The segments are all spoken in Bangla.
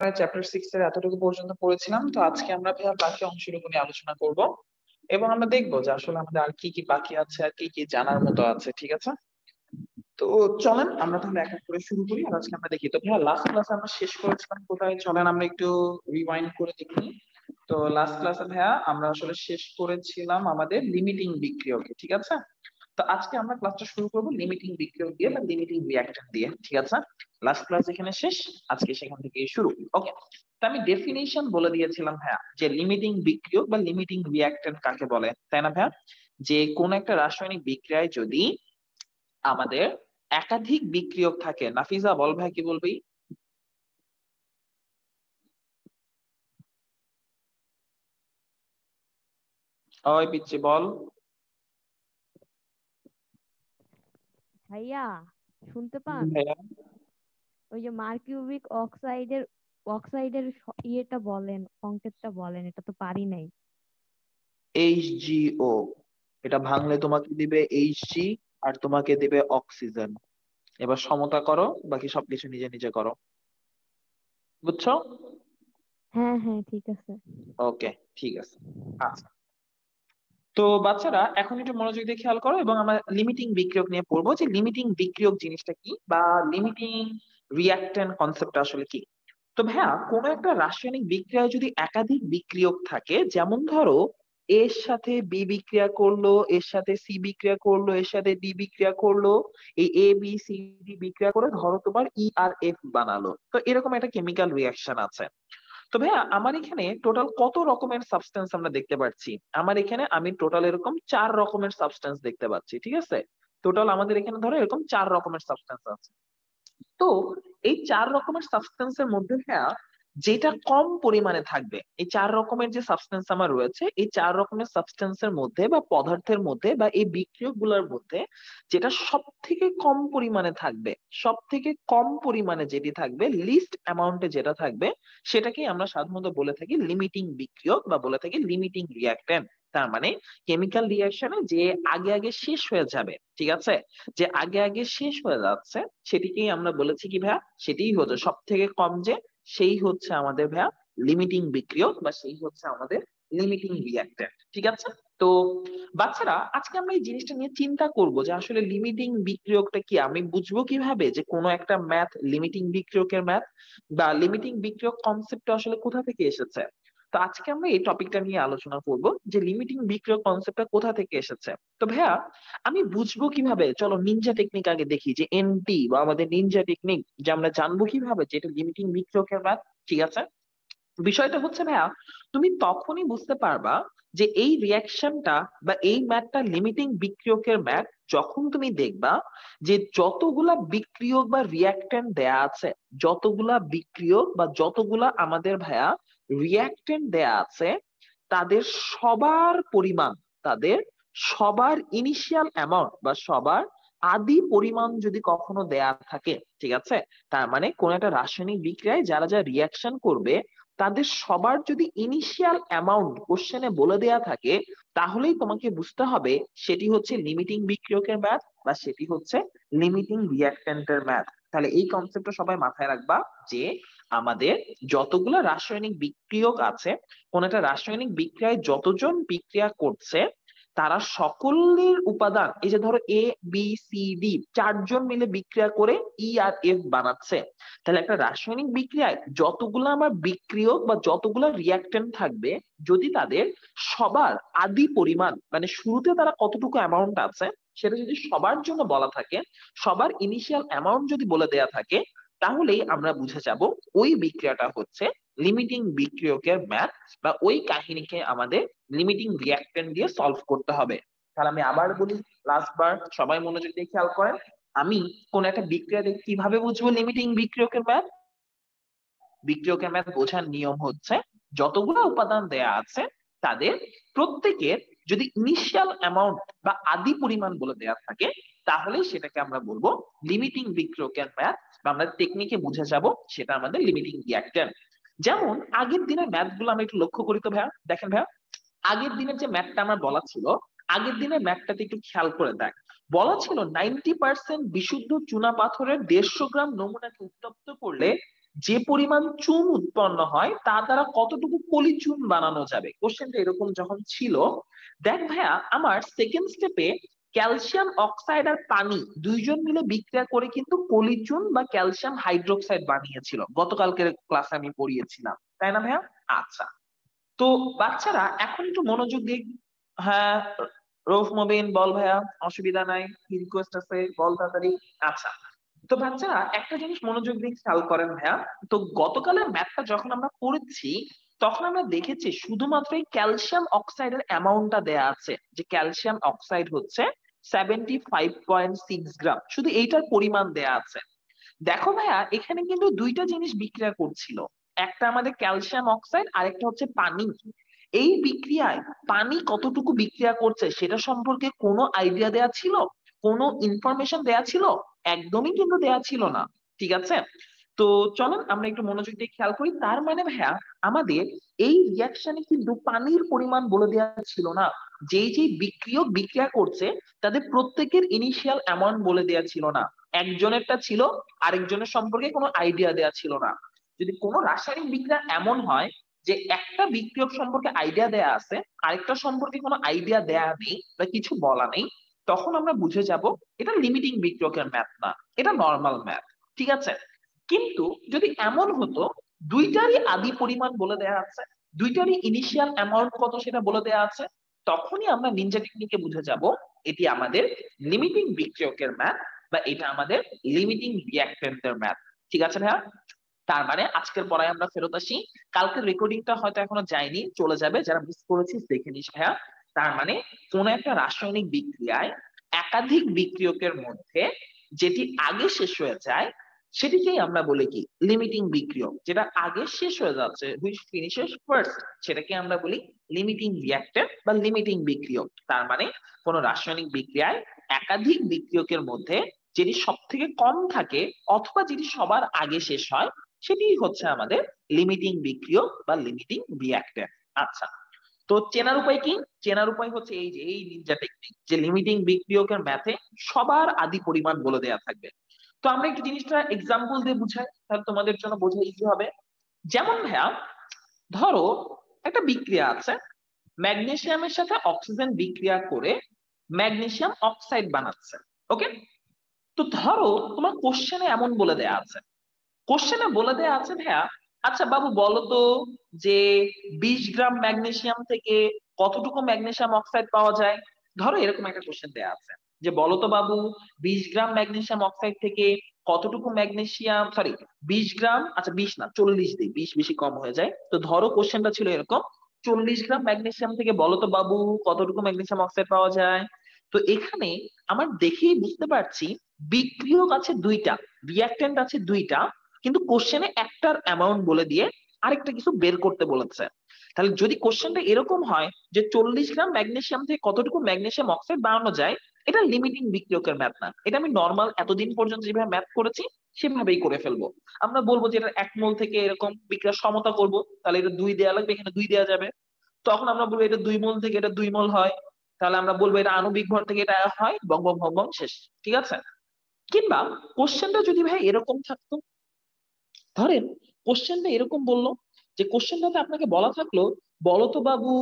চ্যাপ্টার 6 এর এতটুকু পর্যন্ত পড়েছিলাম। তো আজকে আমরা ভাইয়া বাকি অংশটুকু নিয়ে আলোচনা করব এবং আমরা দেখবো যে আসলে আমাদের আর কি কি বাকি আছে আর কি কি জানার মতো আছে। ঠিক আছে, তো চলেন আমরা তাহলে এক এক করে শুরু করি। আর আজকে আমরা দেখি তো ভাইয়া লাস্ট ক্লাসে আমরা শেষ করেছিলাম কোথায়, চলেন আমরা একটু রিওয়াইন্ড করে দেখি। তো লাস্ট ক্লাসে ভাইয়া আমরা আসলে শেষ করেছিলাম আমাদের লিমিটিং বিক্রিয়কে। ঠিক আছে, তো আজকে আমরা ক্লাসটা শুরু করব লিমিটিং বিক্রিয়ক দিয়ে বা লিমিটিং রিঅ্যাকশন দিয়ে। ঠিক আছে, লাস্ট ক্লাস এখানে শেষ, আজকে সেখান থেকে শুরু। ওকে, তো আমি ডেফিনিশন বলে দিয়েছিলাম ভাইয়া যে লিমিটিং বিক্রিয়ক বা লিমিটিং রিঅ্যাকট্যান্ট কাকে বলে, তাই না ভাইয়া? যে কোন একটা রাসায়নিক বিক্রিয়ায় যদি আমাদের একাধিক বিক্রিয়ক থাকে। নাফিজা বল ভাই, কি বলবি? ওই পিচ্ছি বল। ভাইয়া শুনতে পান? ভাইয়া ওই যে মারকিউবিক অক্সাইডের ইয়েটা বলেন, সংকেতটা বলেন, এটা তো পারি নাই। HgO, এটা ভাঙলে তোমাকে দিবে Hg আর তোমাকে দিবে অক্সিজেন। এবার সমতা করো, বাকি সবকিছু নিজে নিজে করো। বুঝছো? হ্যাঁ হ্যাঁ, ঠিক আছে। ওকে, ঠিক আছে। আচ্ছা, তো বাচ্চারা এখন একটু মনোযোগ দিয়ে খেয়াল করো এবং আমরা লিমিটিং বিক্রিয়ক নিয়ে পড়বো যে লিমিটিং বিক্রিয়ক জিনিসটা কি বা লিমিটিং রিঅ্যাকট্যান্ট কনসেপ্ট আসলে কি। তো ভাইয়া কোনো একটা রাসায়নিক বিক্রিয়ায় যদি একাধিক বিক্রিয়ক থাকে, যেমন ধরো এর সাথে বি বিক্রিয়া করলো, এর সাথে সি বিক্রিয়া করলো, এর সাথে ডি বিক্রিয়া করলো, এই ABCD বিক্রিয়া করে ধরো তোমার ER F বানালো, তো এরকম একটা কেমিক্যাল রিঅ্যাকশন আছে। তো ভাইয়া আমার এখানে টোটাল কত রকমের সাবস্টেন্স আমরা দেখতে পাচ্ছি? আমার এখানে আমি টোটাল এরকম 4 রকমের সাবস্টেন্স দেখতে পাচ্ছি। ঠিক আছে, টোটাল আমাদের এখানে ধরো এরকম 4 রকমের সাবস্টেন্স আছে। তো এই 4 রকমের সাবস্টেন্সের মধ্যে ভাইয়া যেটা কম পরিমাণে থাকবে, এই 4 রকমের যে সাবস্টেন্স আমার রয়েছে, এই 4 রকমের সাবস্টেন্সের মধ্যে বা পদার্থের মধ্যে বা এই বিক্রিয়ক গুলোর মধ্যে যেটা সব থেকে কম পরিমাণে থাকবে, সব থেকে কম পরিমাণে যেটি থাকবে, লিস্ট অ্যামাউন্টে যেটা থাকবে, সেটাকেই আমরা সাধারণত বলে থাকি লিমিটিং বিক্রিয়ক বা বলে থাকি লিমিটিং রিঅ্যাকট্যান্ট। তার মানে কেমিক্যাল রিঅ্যাকশনে যে আগে আগে শেষ হয়ে যাবে, ঠিক আছে, যে আগে আগে শেষ হয়ে যাচ্ছে, সেটিকেই আমরা বলেছি কি ভাইয়া, সেটাই হচ্ছে সব থেকে কম, যে সেই হচ্ছে আমাদের ভাইয়া লিমিটিং বিক্রিয়ক বা সেই হচ্ছে আমাদের লিমিটিং রিঅ্যাকট্যান্ট। ঠিক আছে, তো বাচ্চারা আজকে আমরা এই জিনিসটা নিয়ে চিন্তা করব যে আসলে লিমিটিং বিক্রিয়কটা কি। আমি বুঝবো কিভাবে যে কোনো একটা ম্যাথ লিমিটিং বিক্রিয়কের ম্যাথ বা লিমিটিং বিক্রিয়ক কনসেপ্ট আসলে কোথা থেকে এসেছে। তো আজকে আমরা এই টপিকটা নিয়ে আলোচনা করব যে লিমিটিং বিক্রিয়ক কনসেপ্টটা কোথা থেকে এসেছে। তো ভাইয়া আমি বুঝবো কিভাবে, চলো নিনজা টেকনিক আগে দেখি, যে NT বা আমাদের নিনজা টেকনিক, যে আমরা জানবো কিভাবে যে এটা লিমিটিং বিক্রিয়কের ম্যাথ। ঠিক আছে, বিষয়টা হচ্ছে ভাইয়া, তুমি তখনই বুঝতে পারবা যে এই রিয়াকশনটা বা এই ম্যাথটা লিমিটিং বিক্রিয়কের ম্যাথ যখন তুমি দেখবা যে যতগুলা বিক্রিয়ক বা রিয়াক্ট্যান্ট দেয়া আছে, যতগুলা বিক্রিয়ক বা যতগুলা আমাদের ভাইয়া রিয়াক্ট্যান্ট দেয়া আছে, তাদের সবার পরিমাণ, তাদের সবার ইনিশিয়াল অ্যামাউন্ট বা সবার আদি পরিমাণ যদি কখনো দেয়া থাকে, ঠিক আছে, তার মানে কোন একটা রাসায়নিক বিক্রিয়ায় যারা যা রিয়াকশন করবে, তাদের সবার যদি ইনিশিয়াল অ্যামাউন্ট কোশ্চেনে বলে দেয়া থাকে, তাহলেই তোমাকে বুঝতে হবে সেটি হচ্ছে লিমিটিং বিক্রিয়কের ম্যাথ বা সেটি হচ্ছে লিমিটিং রিঅ্যাকট্যান্টের ম্যাথ। তাহলে এই কনসেপ্টটা সবাই মাথায় রাখবা যে আমাদের যতগুলো রাসায়নিক বিক্রিয়ক আছে, কোন একটা রাসায়নিক বিক্রিয়ায় যতজন বিক্রিয়া করছে, তারা সকলের উপাদান, এই যে ধরো ABCD চারজন মিলে বিক্রিয়া করে ER F বানাচ্ছে, তাহলে একটা রাসায়নিক বিক্রিয়ায় যতগুলো আমার বিক্রিয়ক বা যতগুলো রিয়াক্ট্যান্ট থাকবে, যদি তাদের সবার আদি পরিমাণ, মানে শুরুতে তারা কতটুকু অ্যামাউন্ট আছে, সেটা যদি সবার জন্য বলা থাকে, সবার ইনিশিয়াল অ্যামাউন্ট যদি বলে দেয়া থাকে, তাহলেই আমরা বুঝে যাব ওই বিক্রিয়াটা হচ্ছে লিমিটিং বিক্রিয়কের ম্যাথ বা ওই কাহিনীকে আমাদের লিমিটিং রিঅ্যাকট্যান্ট দিয়ে সলভ করতে হবে। তাহলে আমি আবার বলি, লাস্ট বার সবাই মনোযোগ দিয়ে খেয়াল করেন, আমি কোন একটা বিক্রিয়া দেখে কিভাবে বুঝবো লিমিটিং বিক্রিয়কের ম্যাথ? বিক্রিয়কের ম্যাথ বোঝার নিয়ম হচ্ছে যতগুলো উপাদান দেয়া আছে, তাদের প্রত্যেকের যদি ইনিশিয়াল অ্যামাউন্ট বা আদি পরিমাণ বলে দেয়া থাকে, তাহলে সেটাকে আমরা বলবো লিমিটিং বিক্রিয়কের ম্যাথ বা আমরা টেকনিকে বুঝে যাব সেটা আমাদের লিমিটিং রিঅ্যাকট্যান্ট। যেমন আগের দিনের ম্যাথ গুলো আমরা একটু লক্ষ্য করি তো ভাইয়া, দেখেন ভাইয়া, আগের দিনের যে ম্যাথটা আমার বলা ছিল, আগের দিনের ম্যাথটাতে একটু খেয়াল করে দেখ, বলা ছিল 90% বিশুদ্ধ চুনা পাথরের 150 গ্রাম নমুনাকে উত্তপ্ত করলে যে পরিমাণ চুন উৎপন্ন হয় তা দ্বারা কতটুকু পলি চুন বানানো যাবে। কোশ্চেনটা এরকম যখন ছিল, দেখ ভাইয়া আমার সেকেন্ড স্টেপে ক্যালসিয়াম অক্সাইড আর পানি দুইজন মিলে বিক্রিয়া করে কিন্তু পলিচুন বা ক্যালসিয়াম হাইড্রোক্সাইড বানিয়েছিল, গতকালকের ক্লাসে আমি পড়িয়েছিলাম, তাই না ভাইয়া? আচ্ছা, তো বাচ্চারা এখন একটু মনোযোগ দিয়ে, হ্যাঁ রৌফ মবিন বল ভাইয়া, অসুবিধা নাই, কি রিকোয়েস্ট আছে বল তাড়াতাড়ি। আচ্ছা, তো বাচ্চারা একটা জিনিস মনোযোগ দিয়ে খেয়াল করেন ভাইয়া, তো গতকালের ম্যাথটা যখন আমরা পড়েছি তখন আমরা দেখেছি শুধুমাত্র এই ক্যালসিয়াম অক্সাইডের অ্যামাউন্টটা দেয়া আছে, যে ক্যালসিয়াম অক্সাইড হচ্ছে 75.6 গ্রাম, শুধু এইটার পরিমাণ দেয়া আছে। দেখো ভাইয়া এখানে কিন্তু দুইটা জিনিস বিক্রিয়া করছিল, একটা আমাদের ক্যালসিয়াম অক্সাইড আর একটা হচ্ছে পানি। এই বিক্রিয়ায় পানি কতটুকু বিক্রিয়া করছে সেটা সম্পর্কে কোনো আইডিয়া দেয়া ছিল, কোনো ইনফরমেশন দেয়া ছিল? একদমই কিন্তু দেয়া ছিল না। ঠিক আছে, তো চলেন আমরা একটু মনোযোগ দিয়ে খেয়াল করি। তার মানে ভাইয়া আমাদের এই রিয়াকশনে কিন্তু পানির পরিমাণ বলে দেওয়া ছিল না, যেই যেই বিক্রিয়ক বিক্রিয়া করছে তাদের প্রত্যেকের ইনিশিয়াল অ্যামাউন্ট বলে দেওয়া ছিল না, একজনেরটা ছিল আরেকজনের সম্পর্কে কোনো আইডিয়া দেওয়া ছিল না। যদি কোনো রাসায়নিক বিক্রিয়া এমন হয় যে একটা বিক্রিয়ক সম্পর্কে আইডিয়া দেয়া আছে, আরেকটা সম্পর্কে কোনো আইডিয়া দেয়া নেই বা কিছু বলা নেই, তখন আমরা বুঝে যাব এটা লিমিটিং বিক্রিয়কের ম্যাথ না, এটা নর্মাল ম্যাথ। ঠিক আছে, কিন্তু যদি এমন হতো দুইটারই আদি পরিমাণ বলে দেয়া আছে, দুইটারই ইনিশিয়াল অ্যামাউন্ট কত সেটা বলে দেয়া আছে, তখনই আমরা নিনজা টেকনিকে বুঝে যাব এটি আমাদের লিমিটিং বিক্রিয়কের ম্যাথ বা এটা আমাদের লিমিটিং রিঅ্যাকট্যান্টের ম্যাথ। ঠিক আছে ভাইয়া? তার মানে আজকের পড়ায় আমরা ফেরত আসি, কালকের রেকর্ডিংটা হয়তো এখনো যায়নি, চলে যাবে, যারা মিস করেছিস দেখে নিস ভাইয়া। তার মানে কোন একটা রাসায়নিক বিক্রিয়ায় একাধিক বিক্রিয়কের মধ্যে যেটি আগে শেষ হয়ে যায় সেটিকেই আমরা বলি কি লিমিটিং বিক্রিয়ক, যেটা আগে শেষ হয়ে যাচ্ছে হুইচ ফিনিশেস ফার্স্ট সেটাকে আমরা বলি লিমিটিং রিঅ্যাক্ট্যান্ট বা লিমিটিং বিক্রিয়ক। তার মানে কোন রাসায়নিক বিক্রিয়ায় একাধিক বিক্রিয়কের মধ্যে যেটি সব থেকে কম থাকে অথবা যেটি সবার আগে শেষ হয় সেটি হচ্ছে আমাদের লিমিটিং বিক্রিয়ক বা লিমিটিং রিঅ্যাক্ট্যান্ট। আচ্ছা, তো চেনার উপায় কি? চেনার উপায় হচ্ছে এই যে এই নিনজা টেকনিক, যে লিমিটিং বিক্রিয়কের ম্যাথে সবার আদি পরিমাণ বলে দেয়া থাকবে। তো আমরা একটু জিনিসটা এক্সাম্পল দিয়ে বুঝাই, তাহলে তোমাদের জন্য বোঝা ইজি হবে। যেমন ভাইয়া ধরো একটা বিক্রিয়া আছে, ম্যাগনেসিয়ামের সাথে অক্সিজেন বিক্রিয়া করে ম্যাগনেসিয়াম অক্সাইড বানাচ্ছে। ওকে, তো ধরো তোমার কোশ্চেনে এমন বলে দেয়া আছে, কোশ্চেনে বলে দেয়া আছে ভাইয়া, আচ্ছা বাবু বলো তো যে 20 গ্রাম ম্যাগনেসিয়াম থেকে কতটুকু ম্যাগনেসিয়াম অক্সাইড পাওয়া যায়। ধরো এরকম একটা কোশ্চেন দেয়া আছে যে বলো তো বাবু 20 গ্রাম ম্যাগনেসিয়াম অক্সাইড থেকে কতটুকু ম্যাগনেসিয়াম, সরি 20 গ্রাম, আচ্ছা 20 না 40 দিই, 20 বেশি কম হয়ে যায়, তো ধরো কোশ্চেনটা ছিল এরকম, 40 গ্রাম ম্যাগনেসিয়াম থেকে বলো তো বাবু কতটুকু ম্যাগনেসিয়াম অক্সাইড পাওয়া যায়। তো এখানে আমার দেখেই বুঝতে পারছি বিক্রিয়ক আছে দুইটা, রিঅ্যাক্ট্যান্ট আছে দুইটা, কিন্তু কোশ্চেনে একটার অ্যামাউন্ট বলে দিয়ে আরেকটা কিছু বের করতে বলেছে। তাহলে যদি কোশ্চেনটা এরকম হয় যে 40 গ্রাম ম্যাগনেসিয়াম থেকে কতটুকু ম্যাগনেসিয়াম অক্সাইড বানানো যায়, এটা লিমিটিং বিক্রিয়কের ম্যাথ না, এটা আমি নর্মাল এতদিন পর্যন্ত যেভাবে ম্যাথ করেছি সেভাবেই করে ফেলবো। আমরা বলবো যে এটা 1 মোল থেকে এরকম বিক্রিয়া সমতা করব, তাহলে এটা 2 দেওয়া লাগবে, এখানে 2 দেওয়া যাবে। তখন আমরা বলবো এটা 2 মোল থেকে এটা 2 মোল হয়, তাহলে আমরা বলবো এটা আণবিক ভর থেকে এটা হয়, বং বং বং বং শেষ। ঠিক আছে, কিংবা কোশ্চেনটা যদি ভাই এরকম থাকতো, ধরেন কোশ্চেনটা এরকম বললো যে কোশ্চেনটাতে আপনাকে বলা থাকলো বলো তো বাবু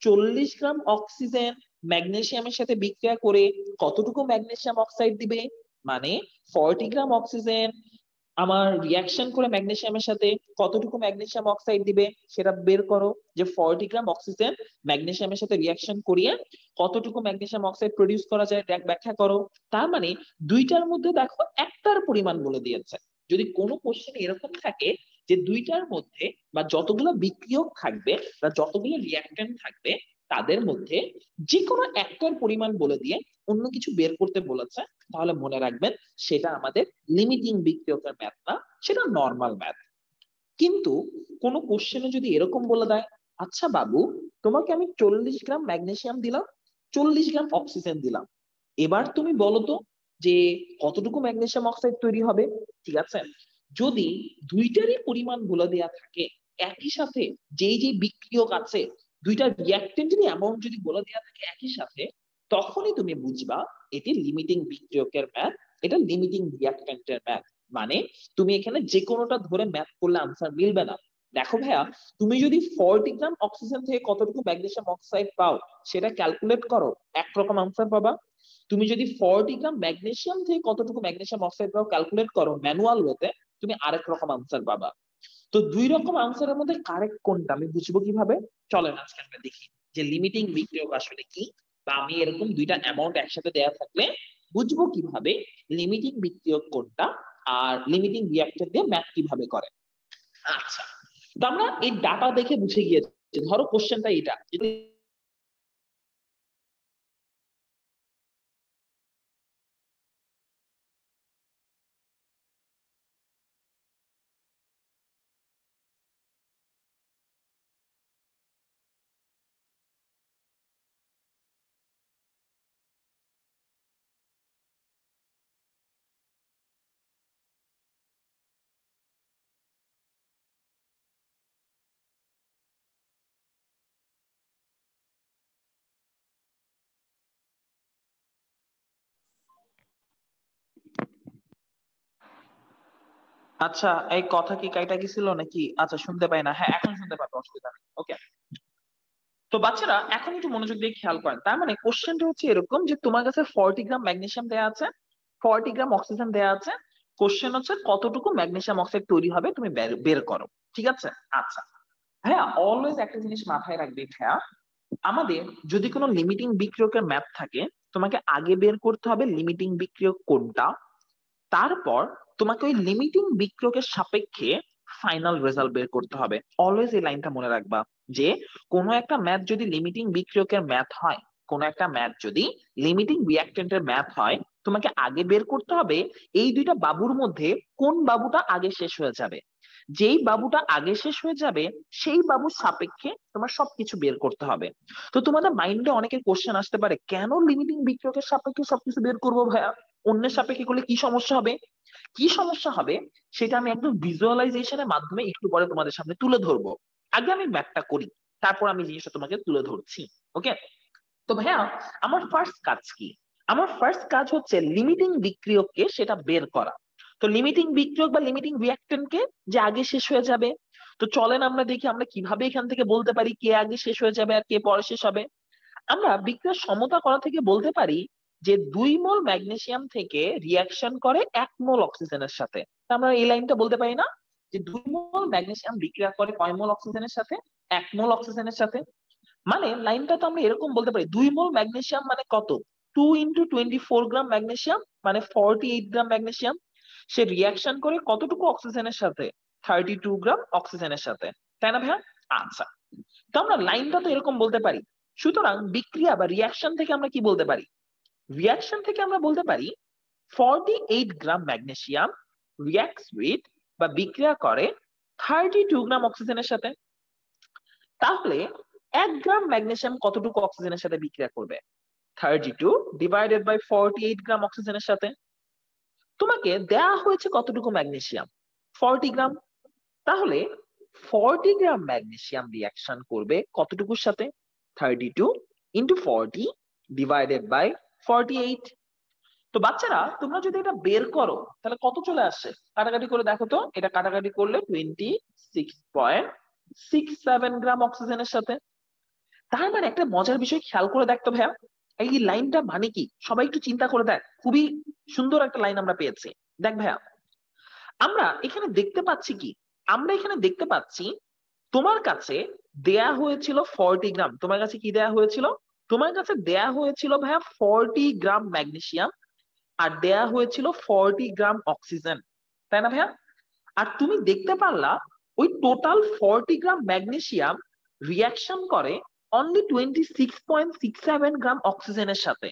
40 গ্রাম অক্সিজেন ম্যাগনেসিয়ামের সাথে বিক্রিয়া করে কতটুকু ম্যাগনেসিয়াম অক্সাইড দিবে, মানে 40 গ্রাম অক্সিজেন আমার রিয়াকশন করে ম্যাগনেসিয়ামের সাথে কতটুকু ম্যাগনেসিয়াম অক্সাইড দিবে সেটা বের করো, যে 40 গ্রাম অক্সিজেন ম্যাগনেসিয়ামের সাথে রিয়াকশন করিয়ে কতটুকু ম্যাগনেসিয়াম অক্সাইড প্রডিউস করা যায় ব্যাখ্যা করো। তার মানে দুইটার মধ্যে দেখো একটার পরিমাণ বলে দিয়েছে। যদি কোনো কোশ্চেন এরকম থাকে যে দুইটার মধ্যে বা যতগুলো বিক্রিয়ক থাকবে বা যতগুলো রিয়াক্ট্যান্ট থাকবে তাদের মধ্যে যে কোনো একটার পরিমাণ বলে দিয়ে অন্য কিছু বের করতে বলেছে, তাহলে মনে রাখবেন সেটা আমাদের লিমিটিং বিক্রিয়কের ম্যাথ না, সেটা নর্মাল ম্যাথ। কিন্তু কোনো কোশ্চেনে যদি এরকম বলে দেয় আচ্ছা বাবু তোমাকে আমি 40 গ্রাম ম্যাগনেসিয়াম দিলাম, 40 গ্রাম অক্সিজেন দিলাম, এবার তুমি বলো তো যে কতটুকু ম্যাগনেসিয়াম অক্সাইড তৈরি হবে। ঠিক আছে, যদি দুইটারই পরিমাণ বলে দেয়া থাকে একই সাথে, যেই যে বিক্রিয়ক আছে দুইটা রিয়াক্টেন্টেরই অ্যামাউন্ট যদি বলে দেয়া থাকে একই সাথে, তখনই তুমি বুঝবা এটি লিমিটিং বিক্রিয়কের ম্যাথ, এটা লিমিটিং রিয়াক্টেন্টের ম্যাথ, মানে তুমি এখানে যে কোনোটা ধরে ম্যাথ করলে আনসার মিলবে না। দেখো ভাইয়া, তুমি যদি 40 গ্রাম অক্সিজেন থেকে কতটুকু ম্যাগনেসিয়াম অক্সাইড পাও সেটা ক্যালকুলেট করো, একরকম আনসার পাবা। তুমি যদি 40 গ্রাম ম্যাগনেসিয়াম থেকে কতটুকু ম্যাগনেসিয়াম অক্সাইড পাও ক্যালকুলেট করো ম্যানুয়াল ওয়েতে, তুমি আরেক রকম আনসার পাবা। তো দুই রকম আনসারের মধ্যে কারেক্ট কোনটা আমি বুঝবো কিভাবে? চলেন আজকে আমরা দেখি যে লিমিটিং বিক্রিয়ক আসলে কি, বা আমি এরকম দুইটা অ্যামাউন্ট একসাথে দেয়া থাকলে বুঝবো কিভাবে লিমিটিং বিক্রিয়ক কোনটা আর লিমিটিং রিঅ্যাক্টর দিয়ে ম্যাথ কিভাবে করে। আচ্ছা, তো আমরা এই ডাটা দেখে বুঝে গিয়েছি, ধরো কোশ্চেনটা এটা। আচ্ছা, এই কথা কি কাইটা গেছিল নাকি? আচ্ছা, শুনতে পাই না। হ্যাঁ, এখন শুনতে পাবো, অসুবিধা নেই। ওকে। তো বাচ্চারা এখন একটু মনোযোগ দিয়ে খেয়াল করেন, তার মানে কোশ্চেনটা হচ্ছে এরকম যে তোমার কাছে 40 গ্রাম ম্যাগনেসিয়াম দেয়া আছে, 40 গ্রাম অক্সিজেন দেয়া আছে। কোশ্চেন হচ্ছে কতটুকু ম্যাগনেসিয়াম অক্সাইড তৈরি হবে তুমি বের বের করো। ঠিক আছে? আচ্ছা ভাইয়া, অলওয়েজ একটা জিনিস মাথায় রাখবে ভাইয়া, আমাদের যদি কোনো লিমিটিং বিক্রিয়কের ম্যাপ থাকে, তোমাকে আগে বের করতে হবে লিমিটিং বিক্রিয়ক কোনটা, তারপর তোমাকে ওই লিমিটিং বিক্রিয়কের সাপেক্ষে ফাইনাল রেজাল্ট বের করতে হবে। অলওয়েজ এই লাইনটা মনে রাখবা যে কোনো একটা ম্যাথ যদি লিমিটিং বিক্রিয়কের ম্যাথ হয়, কোন একটা ম্যাথ যদি লিমিটিং রিঅ্যাকট্যান্টের ম্যাথ হয়, তোমাকে আগে বের করতে হবে এই দুইটা বাবুর মধ্যে কোন বাবুটা আগে শেষ হয়ে যাবে। যেই বাবুটা আগে শেষ হয়ে যাবে সেই বাবুর সাপেক্ষে তোমার সবকিছু বের করতে হবে। তো তোমাদের মাইন্ডে অনেকের কোশ্চেন আসতে পারে, কেন লিমিটিং বিক্রিয়কের সাপেক্ষে সবকিছু বের করবো ভাইয়া, অন্যের সাপেক্ষে করলে কি সমস্যা হবে? কি সমস্যা হবে সেটা আমি একদম ভিজুয়ালাইজেশনের মাধ্যমে একটু পরে তোমাদের সামনে তুলে ধরবো। আগে আমি ম্যাথটা করি, তারপর আমি জিনিসটা তোমাকে তুলে ধরছি। ওকে। তো ভাইয়া, আমার ফার্স্ট কাজ কি? আমার ফার্স্ট কাজ হচ্ছে লিমিটিং বিক্রিয়ককে সেটা বের করা। তো লিমিটিং বিক্রিয়ক বা লিমিটিং রিঅ্যাকট্যান্টকে যে আগে শেষ হয়ে যাবে, তো চলেন আমরা দেখি আমরা কিভাবে এখান থেকে বলতে পারি কে আগে শেষ হয়ে যাবে আর কে পরে শেষ হবে। আমরা বিক্রিয়ার সমতা করা থেকে বলতে পারি যে 2 মোল ম্যাগনেসিয়াম থেকে রিয়াকশন করে 1 মোল অক্সিজেনের সাথে। তা আমরা এই লাইনটা বলতে পারি না যে 2 মোল ম্যাগনেসিয়াম বিক্রিয়া করে কয় মোল অক্সিজেনের সাথে? 1 মোল অক্সিজেনের সাথে। মানে লাইনটা তো আমরা এরকম বলতে পারি, 2 মোল ম্যাগনেসিয়াম মানে কত? 2 × 24 গ্রাম ম্যাগনেসিয়াম মানে 48 গ্রাম ম্যাগনেসিয়াম। সে রিয়াকশন করে কতটুকু অক্সিজেনের সাথে? 32 গ্রাম অক্সিজেনের সাথে, তাই না ভাইয়া? আচ্ছা, তো আমরা লাইনটা তো এরকম বলতে পারি। সুতরাং বিক্রিয়া বা রিয়াকশন থেকে আমরা কি বলতে পারি? রিয়াকশন থেকে আমরা বলতে পারি 48 গ্রাম ম্যাগনেসিয়াম রিয়াক্টস উইথ বা বিক্রিয়া করে 32 গ্রাম অক্সিজেনের সাথে। তাহলে 1 গ্রাম ম্যাগনেসিয়াম কতটুকু অক্সিজেনের সাথে বিক্রিয়া করবে? 32 ডিভাইডেড বাই 48 গ্রাম অক্সিজেনের সাথে। তোমাকে দেয়া হয়েছে কতটুকু ম্যাগনেসিয়াম? 40 গ্রাম। তাহলে 40 গ্রাম ম্যাগনেসিয়াম রিয়াকশন করবে কতটুকুর সাথে? 32 ইন্টু 40 ডিভাইডেড বাই 48। তো বাচ্চারা, তোমরা যদি এটা বের করো তাহলে কত চলে আসে? কাটাকাটি করে দেখো তো, এটা কাটাকাটি করলে 26.67 গ্রাম অক্সিজেনের সাথে। তার মানে একটা মজার বিষয় খেয়াল করে দেখতো ভাইয়া, এই লাইনটা মানে কি সবাই একটু চিন্তা করে দেখ, খুবই সুন্দর একটা লাইন আমরা পেয়েছি। দেখ ভাইয়া, আমরা এখানে দেখতে পাচ্ছি কি? আমরা এখানে দেখতে পাচ্ছি তোমার কাছে দেয়া হয়েছিল 40 গ্রাম। তোমার কাছে কি দেয়া হয়েছিল? তোমার কাছে দেয়া হয়েছিল ভাইয়া 40 গ্রাম ম্যাগনেসিয়াম, আর দেয়া হয়েছিল 40 গ্রাম অক্সিজেন, তাই না ভাইয়া? আর তুমি দেখতে পারলা ওই টোটাল 40 গ্রাম ম্যাগনেসিয়াম রিয়াকশন করে অনলি 26.67 গ্রাম অক্সিজেনের সাথে।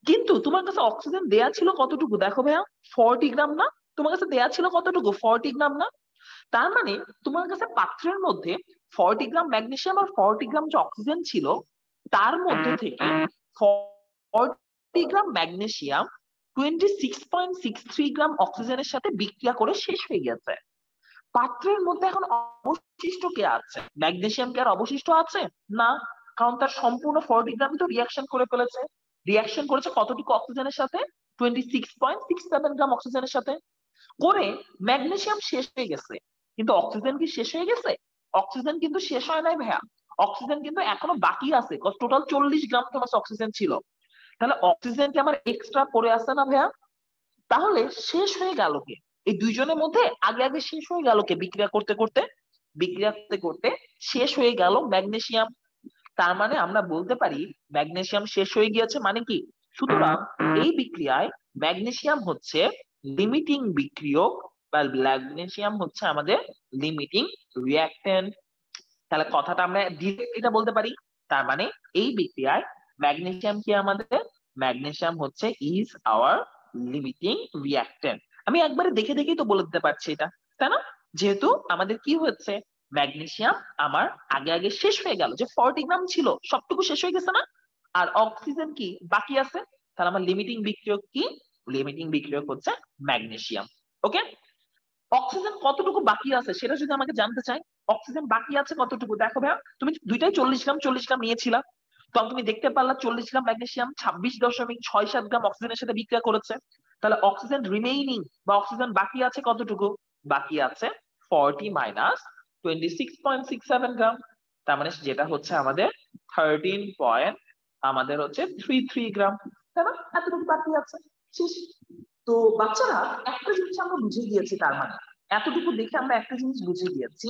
কিন্তু তোমার কাছে অক্সিজেন দেয়া ছিল কতটুকু দেখো ভাইয়া? 40 গ্রাম না? তোমার কাছে দেয়া ছিল কতটুকু? 40 গ্রাম না? তার মানে তোমার কাছে পাত্রের মধ্যে 40 গ্রাম ম্যাগনেসিয়াম আর 40 গ্রাম যে অক্সিজেন ছিল, তার মধ্যে থেকে 40 গ্রাম ম্যাগনেসিয়াম 26.63 গ্রাম অক্সিজেনের সাথে বিক্রিয়া করে শেষ হয়ে গেছে। পাত্রের মধ্যে এখন অবশিষ্ট কে আছে? ম্যাগনেসিয়াম কি আর অবশিষ্ট আছে? না, কারণ তার সম্পূর্ণ 40 গ্রাম তো রিয়াকশন করে ফেলেছে। রিয়াকশন করেছে কতটুকু অক্সিজেনের সাথে? 26.67 গ্রাম অক্সিজেনের সাথে। করে ম্যাগনেসিয়াম শেষ হয়ে গেছে, কিন্তু অক্সিজেন কি শেষ হয়ে গেছে? অক্সিজেন কিন্তু শেষ হয় নাই ভাইয়া, অক্সিজেন কিন্তু এখনো বাকি আছে। টোটাল 40 গ্রাম তোমার অক্সিজেন ছিল, তাহলে অক্সিজেন কি আমার এক্সট্রা পড়ে আছে না ভাইয়া? তাহলে শেষ হয়ে গেল কে? এই দুইজনের মধ্যে আগে আগে শেষ হয়ে গেল কে? বিক্রিয়া করতে করতে, বিক্রিয়া করতে করতে শেষ হয়ে গেল ম্যাগনেসিয়াম। তার মানে আমরা বলতে পারি ম্যাগনেসিয়াম শেষ হয়ে গিয়েছে, মানে কি? সুতরাং এই বিক্রিয়ায় ম্যাগনেসিয়াম হচ্ছে লিমিটিং বিক্রিয়ক, বা ম্যাগনেসিয়াম হচ্ছে আমাদের লিমিটিং রিঅ্যাক্ট্যান্ট। তাহলে কথাটা আমরা ডিরেক্ট এটা বলতে পারি, তার মানে এই বিক্রিয়ায় ম্যাগনেসিয়াম কি আমাদের? ম্যাগনেসিয়াম হচ্ছে ইজ আওয়ার লিমিটিং রিঅ্যাক্ট্যান্ট। আমি একবারে দেখে দেখেই তো বলে দিতে পারছি এটা, তাই না? যেহেতু আমাদের কি হচ্ছে, ম্যাগনেসিয়াম আমার আগে আগে শেষ হয়ে গেল, যে 40 গ্রাম ছিল সবটুকু শেষ হয়ে গেছে না, আর অক্সিজেন কি বাকি আছে, তাহলে আমার লিমিটিং বিক্রিয়ক কি? লিমিটিং বিক্রিয়ক হচ্ছে ম্যাগনেসিয়াম। ওকে, অক্সিজেন কতটুকু বাকি আছে সেটা যদি আমাকে জানতে চাই, অক্সিজেন বাকি আছে কতটুকু? দেখো ভাইয়া, তুমি দুইটাই 40 গ্রাম নিয়েছিলা, তখন তুমি দেখতে পারলা 40 গ্রাম ম্যাগনেসিয়াম 26.67 গ্রাম অক্সিজেনের সাথে বিক্রিয়া করেছে। তাহলে অক্সিজেন রিমেইনিং বা অক্সিজেন বাকি আছে কতটুকু? বাকি আছে 40 মাইনাস 26.67 গ্রাম, তার মানে যেটা হচ্ছে আমাদের 13 পয়েন্ট আমাদের হচ্ছে 33 গ্রাম, তাই না? এতটুকু বাকি আছে, শেষ। তো বাচ্চারা, একটা জিনিস আমরা বুঝে গিয়েছি, তার মানে এতটুকু দেখে আমরা একটা জিনিস বুঝে গিয়েছি,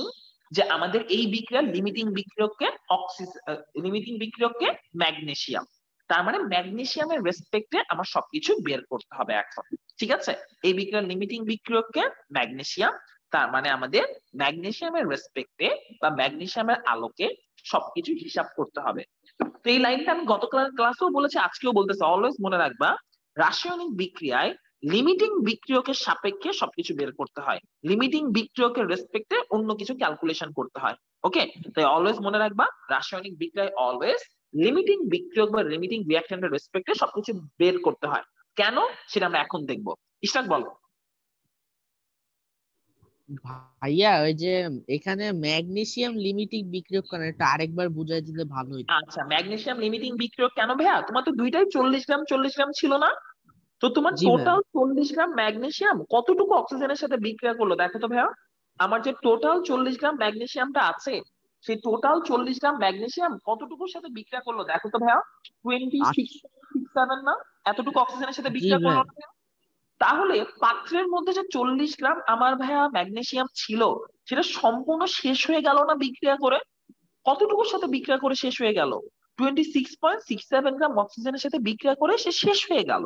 যে আমাদের এই বিক্রিয়ার লিমিটিং বিক্রিয়ককে লিমিটিং বিক্রিয়ককে ম্যাগনেসিয়াম। তার মানে ম্যাগনেসিয়ামের রেসপেক্টে আমার সবকিছু বের করতে হবে এখন, ঠিক আছে? এই বিক্রিয়ার লিমিটিং বিক্রিয়ককে ম্যাগনেসিয়াম, তার মানে আমাদের ম্যাগনেসিয়ামের রেসপেক্টে বা ম্যাগনেসিয়ামের আলোকে সবকিছু হিসাব করতে হবে। তো এই লাইনটা আমি গত ক্লাসেও বলেছি, আজকেও বলতেছি, অলওয়েজ মনে রাখবা, রাসায়নিক বিক্রিয়ায় লিমিটিং বিক্রিয়কের সাপেক্ষে সবকিছু বের করতে হয়, লিমিটিং বিক্রিয়কের রেসপেক্টে অন্য কিছু ক্যালকুলেশন করতে হয়। ওকে, তাই অলওয়েজ মনে রাখবা, রাসায়নিক বিক্রিয়ায় অলওয়েজ লিমিটিং বিক্রিয়ক বা লিমিটিং রিঅ্যাকট্যান্টের রেসপেক্টে সবকিছু বের করতে হয়। কেন সেটা আমরা এখন দেখবো। ইশরাক বলো। ভাইয়া ওই যে এখানে ম্যাগনেসিয়াম লিমিটিং বিক্রিয়ক করে এটা আরেকবার বুঝাই দিলে ভালো হতো। আচ্ছা, ম্যাগনেসিয়াম লিমিটিং বিক্রিয়ক কেন ভাইয়া? তোমার তো দুইটাই 40 গ্রাম ছিল না? তো তোমার জি ভাইয়া। টোটাল 40 গ্রাম ম্যাগনেসিয়াম কতটুকু অক্সিজেনের সাথে বিক্রিয়া করলো দেখো তো ভাইয়া। আমার যে টোটাল 40 গ্রাম ম্যাগনেসিয়ামটা আছে, সেই টোটাল 40 গ্রাম ম্যাগনেসিয়াম কতটুকুর সাথে বিক্রিয়া করলো দেখো তো ভাইয়া। 26.67 না? এতটুকু অক্সিজেনের সাথে জি বিক্রিয়া করলো ভাইয়া। না ভাইয়া? তাহলে পাত্রের মধ্যে যে 40 গ্রাম আমার ভাইয়া ম্যাগনেসিয়াম ছিল, সেটা সম্পূর্ণ শেষ হয়ে গেল না বিক্রিয়া করে? কতটুকুর সাথে বিক্রিয়া করে শেষ হয়ে গেল? 26.67 গ্রাম অক্সিজেনের সাথে বিক্রিয়া করে সে শেষ হয়ে গেল।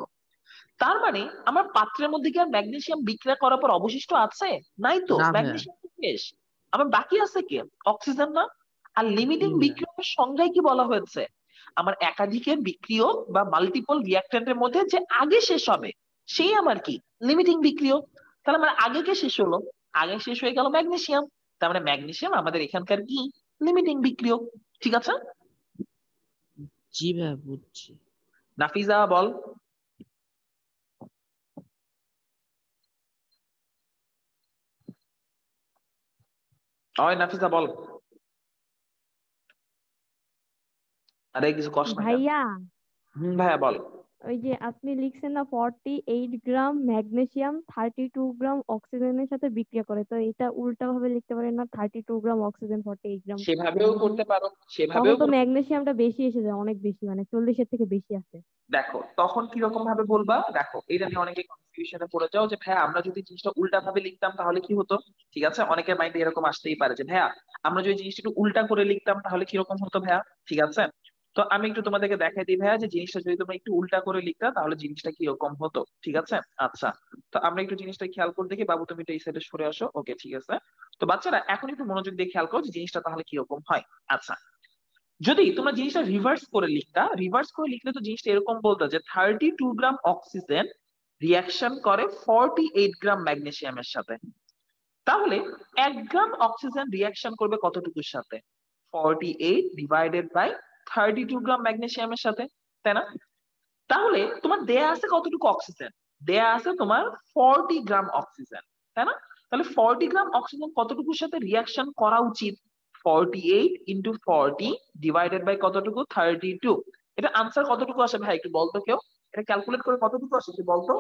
তার মানে আমার পাত্রের মধ্যে কি আর ম্যাগনেসিয়াম বিক্রিয়া করার পর অবশিষ্ট আছে? নাই তো, না ভাইয়া। ম্যাগনেসিয়াম শেষ। আমার বাকি আছে কে? অক্সিজেন না? আর জি লিমিটিং ভাইয়া। বিক্রিয়কের সংজ্ঞায় কি বলা হয়েছে? আমার একাধিকের বিক্রিয়ক বা মাল্টিপল রিঅ্যাক্ট্যান্টের মধ্যে যে আগে শেষ হবে, সেই আমার কি? লিমিটিং বিক্রিয়ক। তাহলে আমার আগে কে শেষ হলো? আগে শেষ হয়ে গেল ম্যাগনেসিয়াম। তার মানে ম্যাগনেসিয়াম আমাদের এখানকার কি? লিমিটিং বিক্রিয়ক। ঠিক আছে? জি ভাইয়া বুঝছি। নাফিজা বল। হয় নাফিজা বল। আরে কিছু কষ্ট না কেন? ভাইয়া, ভাইয়া বল। ওই যে আপনি লিখছেন না 48 গ্রাম ম্যাগনেসিয়াম 32 গ্রাম অক্সিজেনের সাথে বিক্রিয়া করে, তো এটা উল্টা ভাবে লিখতে পারেন না? 32 গ্রাম অক্সিজেন 48 গ্রাম সেভাবেও ম্যাগনেসিয়াম। করতে পারো, তখন সেভাবেও তো করতে। ম্যাগনেসিয়ামটা বেশি এসে যায়, অনেক বেশি, মানে 40-এর থেকে বেশি আছে। দেখো তখন কিরকম ভাবে বলবা, দেখো এটা নিয়ে অনেকে কনফিউশনে পড়ে যাও, যে ভাইয়া আমরা যদি জিনিসটা উল্টা ভাবে লিখতাম তাহলে কি হতো। ঠিক আছে, অনেকের মাইন্ডে এরকম আসতেই পারে যে ভাইয়া আমরা যদি জিনিসটা একটু উল্টা করে লিখতাম তাহলে কিরকম হতো ভাইয়া। ঠিক আছে, তো আমি একটু তোমাদেরকে দেখাই দিই ভাইয়া, যে জিনিসটা যদি তোমরা একটু উল্টা করে লিখতা তাহলে জিনিসটা কিরকম হতো। ঠিক আছে, আচ্ছা। তো আমরা একটু জিনিসটা খেয়াল করে দেখি, বাবু তুমি একটু এই সাইডে সরে আসো। ওকে, ঠিক আছে। তো বাচ্চারা এখন একটু মনোযোগ দিয়ে খেয়াল করো যে জিনিসটা তাহলে কিরকম হয়। আচ্ছা, যদি তোমরা জিনিসটা রিভার্স করে লিখতা, রিভার্স করে লিখলে তো জিনিসটা এরকম বলতো যে 32 গ্রাম অক্সিজেন রিয়াকশন করে 48 গ্রাম ম্যাগনেসিয়ামের সাথে। তাহলে 1 গ্রাম অক্সিজেন রিয়াকশন করবে কতটুকুর সাথে? 48 ডিভাইডেড বাই 32 গ্রাম ম্যাগনেসিয়ামের সাথে, তাই না? তাহলে তোমার দেয়া আছে কতটুকু অক্সিজেন? দেয়া আছে তোমার 40 গ্রাম অক্সিজেন, তাই না? তাহলে 40 গ্রাম অক্সিজেন কতটুকুর সাথে রিয়াকশন করা উচিত? 48 × 40 ডিভাইডেড বাই কতটুকু? 32। এটা আনসার কতটুকু আসে ভাই একটু বলতো কেউ? এটা ক্যালকুলেট করে কতটুকু আসে একটু বলতো।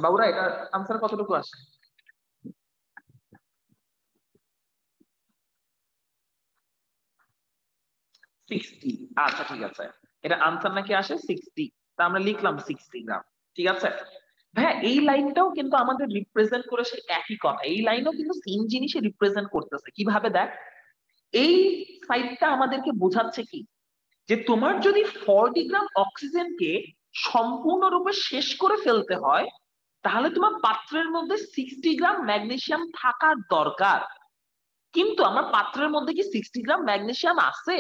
বাবুরা এটা আনসার কতটুকু আসে? সিক্সটি। আচ্ছা ঠিক আছে, এটা আনসার নাকি আসে 60, তা আমরা লিখলাম 60 গ্রাম। ঠিক আছে ভাইয়া, এই লাইনটাও কিন্তু আমাদের রিপ্রেজেন্ট করে সেই একই কথা, এই লাইনও কিন্তু সেম জিনিসই রিপ্রেজেন্ট করতেছে। কিভাবে দেখ, এই সাইডটা আমাদেরকে বোঝাচ্ছে কি, যে তোমার যদি 40 গ্রাম অক্সিজেনকে সম্পূর্ণরূপে শেষ করে ফেলতে হয়, তাহলে তোমার পাত্রের মধ্যে 60 গ্রাম ম্যাগনেসিয়াম থাকার দরকার। কিন্তু আমার পাত্রের মধ্যে কি 60 গ্রাম ম্যাগনেসিয়াম আছে?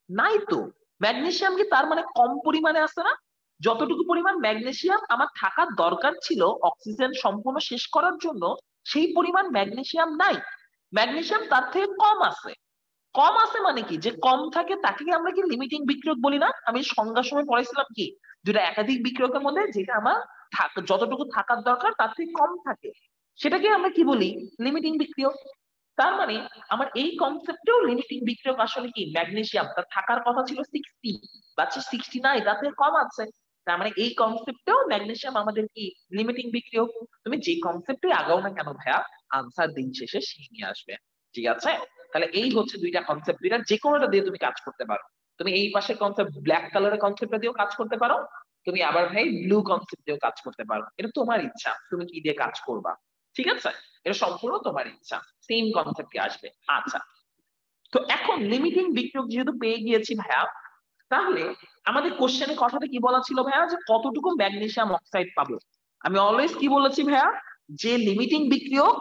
নাই তো। ম্যাগনেসিয়াম কি তার মানে কম পরিমাণে আছে না? যতটুকু পরিমাণ ম্যাগনেসিয়াম আমার থাকার দরকার ছিল অক্সিজেন সম্পূর্ণ শেষ করার জন্য, সেই পরিমাণ ম্যাগনেসিয়াম নাই। ম্যাগনেসিয়াম তার থেকে কম আছে। কম আছে মানে কি, যে কম থাকে তাকে কি আমরা কি লিমিটিং বিক্রিয়ক বলি না? আমি সংজ্ঞার সময় পড়াইছিলাম কি, দুটা একাধিক বিক্রিয়কের মধ্যে যেটা আমার যতটুকু থাকার দরকার তার থেকে কম থাকে, সেটাকে আমরা কি বলি? লিমিটিং বিক্রিয়ক। তার মানে আমার এই কনসেপ্টেও লিমিটিং বিক্রিয়ক আসলে কি ম্যাগনেসিয়াম, তার থাকার কথা ছিল 60, বাচ্চা 60 নাই, তার থেকে কম আছে। তার মানে এই কনসেপ্টেও ম্যাগনেসিয়াম আমাদের কি লিমিটিং বিক্রিয়ক। তুমি যে কনসেপ্টে আগাও না কেন ভাইয়া, আনসার দিন শেষে সেই নিয়ে আসবে। ঠিক আছে, তাহলে এই হচ্ছে দুইটা কনসেপ্ট, দুইটা যে কোনোটা দিয়ে তুমি কাজ করতে পারো। তুমি এই পাশের কনসেপ্ট ব্ল্যাক কালারের কনসেপ্টটা দিয়েও কাজ করতে পারো, তুমি আবার ভাই ব্লু কনসেপ্ট দিয়েও কাজ করতে পারো। এটা তোমার ইচ্ছা তুমি কি দিয়ে কাজ করবা। ঠিক আছে, এটা সম্পূর্ণ তোমার ইচ্ছা, সেম কনসেপ্টে আসবে। আচ্ছা, তো এখন লিমিটিং বিক্রিয়ক যেহেতু পেয়ে গিয়েছি ভাইয়া, তাহলে আমাদের কোশ্চেনে কথাটা কি বলা ছিল ভাইয়া, যে কতটুকু ম্যাগনেসিয়াম অক্সাইড পাবো। আমি অলওয়েজ কি বলেছি ভাইয়া, যে লিমিটিং বিক্রিয়ক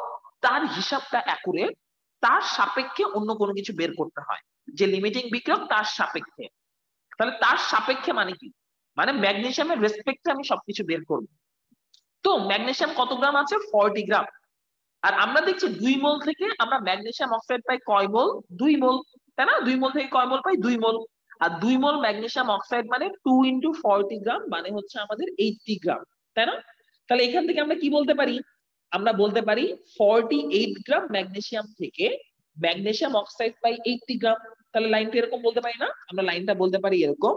তার হিসাবটা অ্যাকুরেট, তার সাপেক্ষে অন্য কোনো কিছু বের করতে হয়। যে লিমিটিং বিক্রিয়ক তার সাপেক্ষে, তাহলে তার সাপেক্ষে মানে কি, মানে ম্যাগনেসিয়ামের রেসপেক্টে আমি সবকিছু বের করবো। তো ম্যাগনেসিয়াম কত গ্রাম আছে? 40 গ্রাম। আর আমরা দেখছি 2 মোল থেকে আমরা ম্যাগনেসিয়াম অক্সাইড পাই কয় মোল? 2 মোল, তাই না? 2 মোল থেকে কয় মোল পাই? 2 মোল। আর 2 মোল ম্যাগনেসিয়াম অক্সাইড মানে 2 × 40 গ্রাম, মানে হচ্ছে আমাদের 80 গ্রাম, তাই না? তাহলে এখান থেকে আমরা কি বলতে পারি? আমরা বলতে পারি 48 গ্রাম ম্যাগনেসিয়াম থেকে ম্যাগনেসিয়াম অক্সাইড পাই 80 গ্রাম। তাহলে লাইনটা এরকম বলতে পারি না? আমরা লাইনটা বলতে পারি এরকম,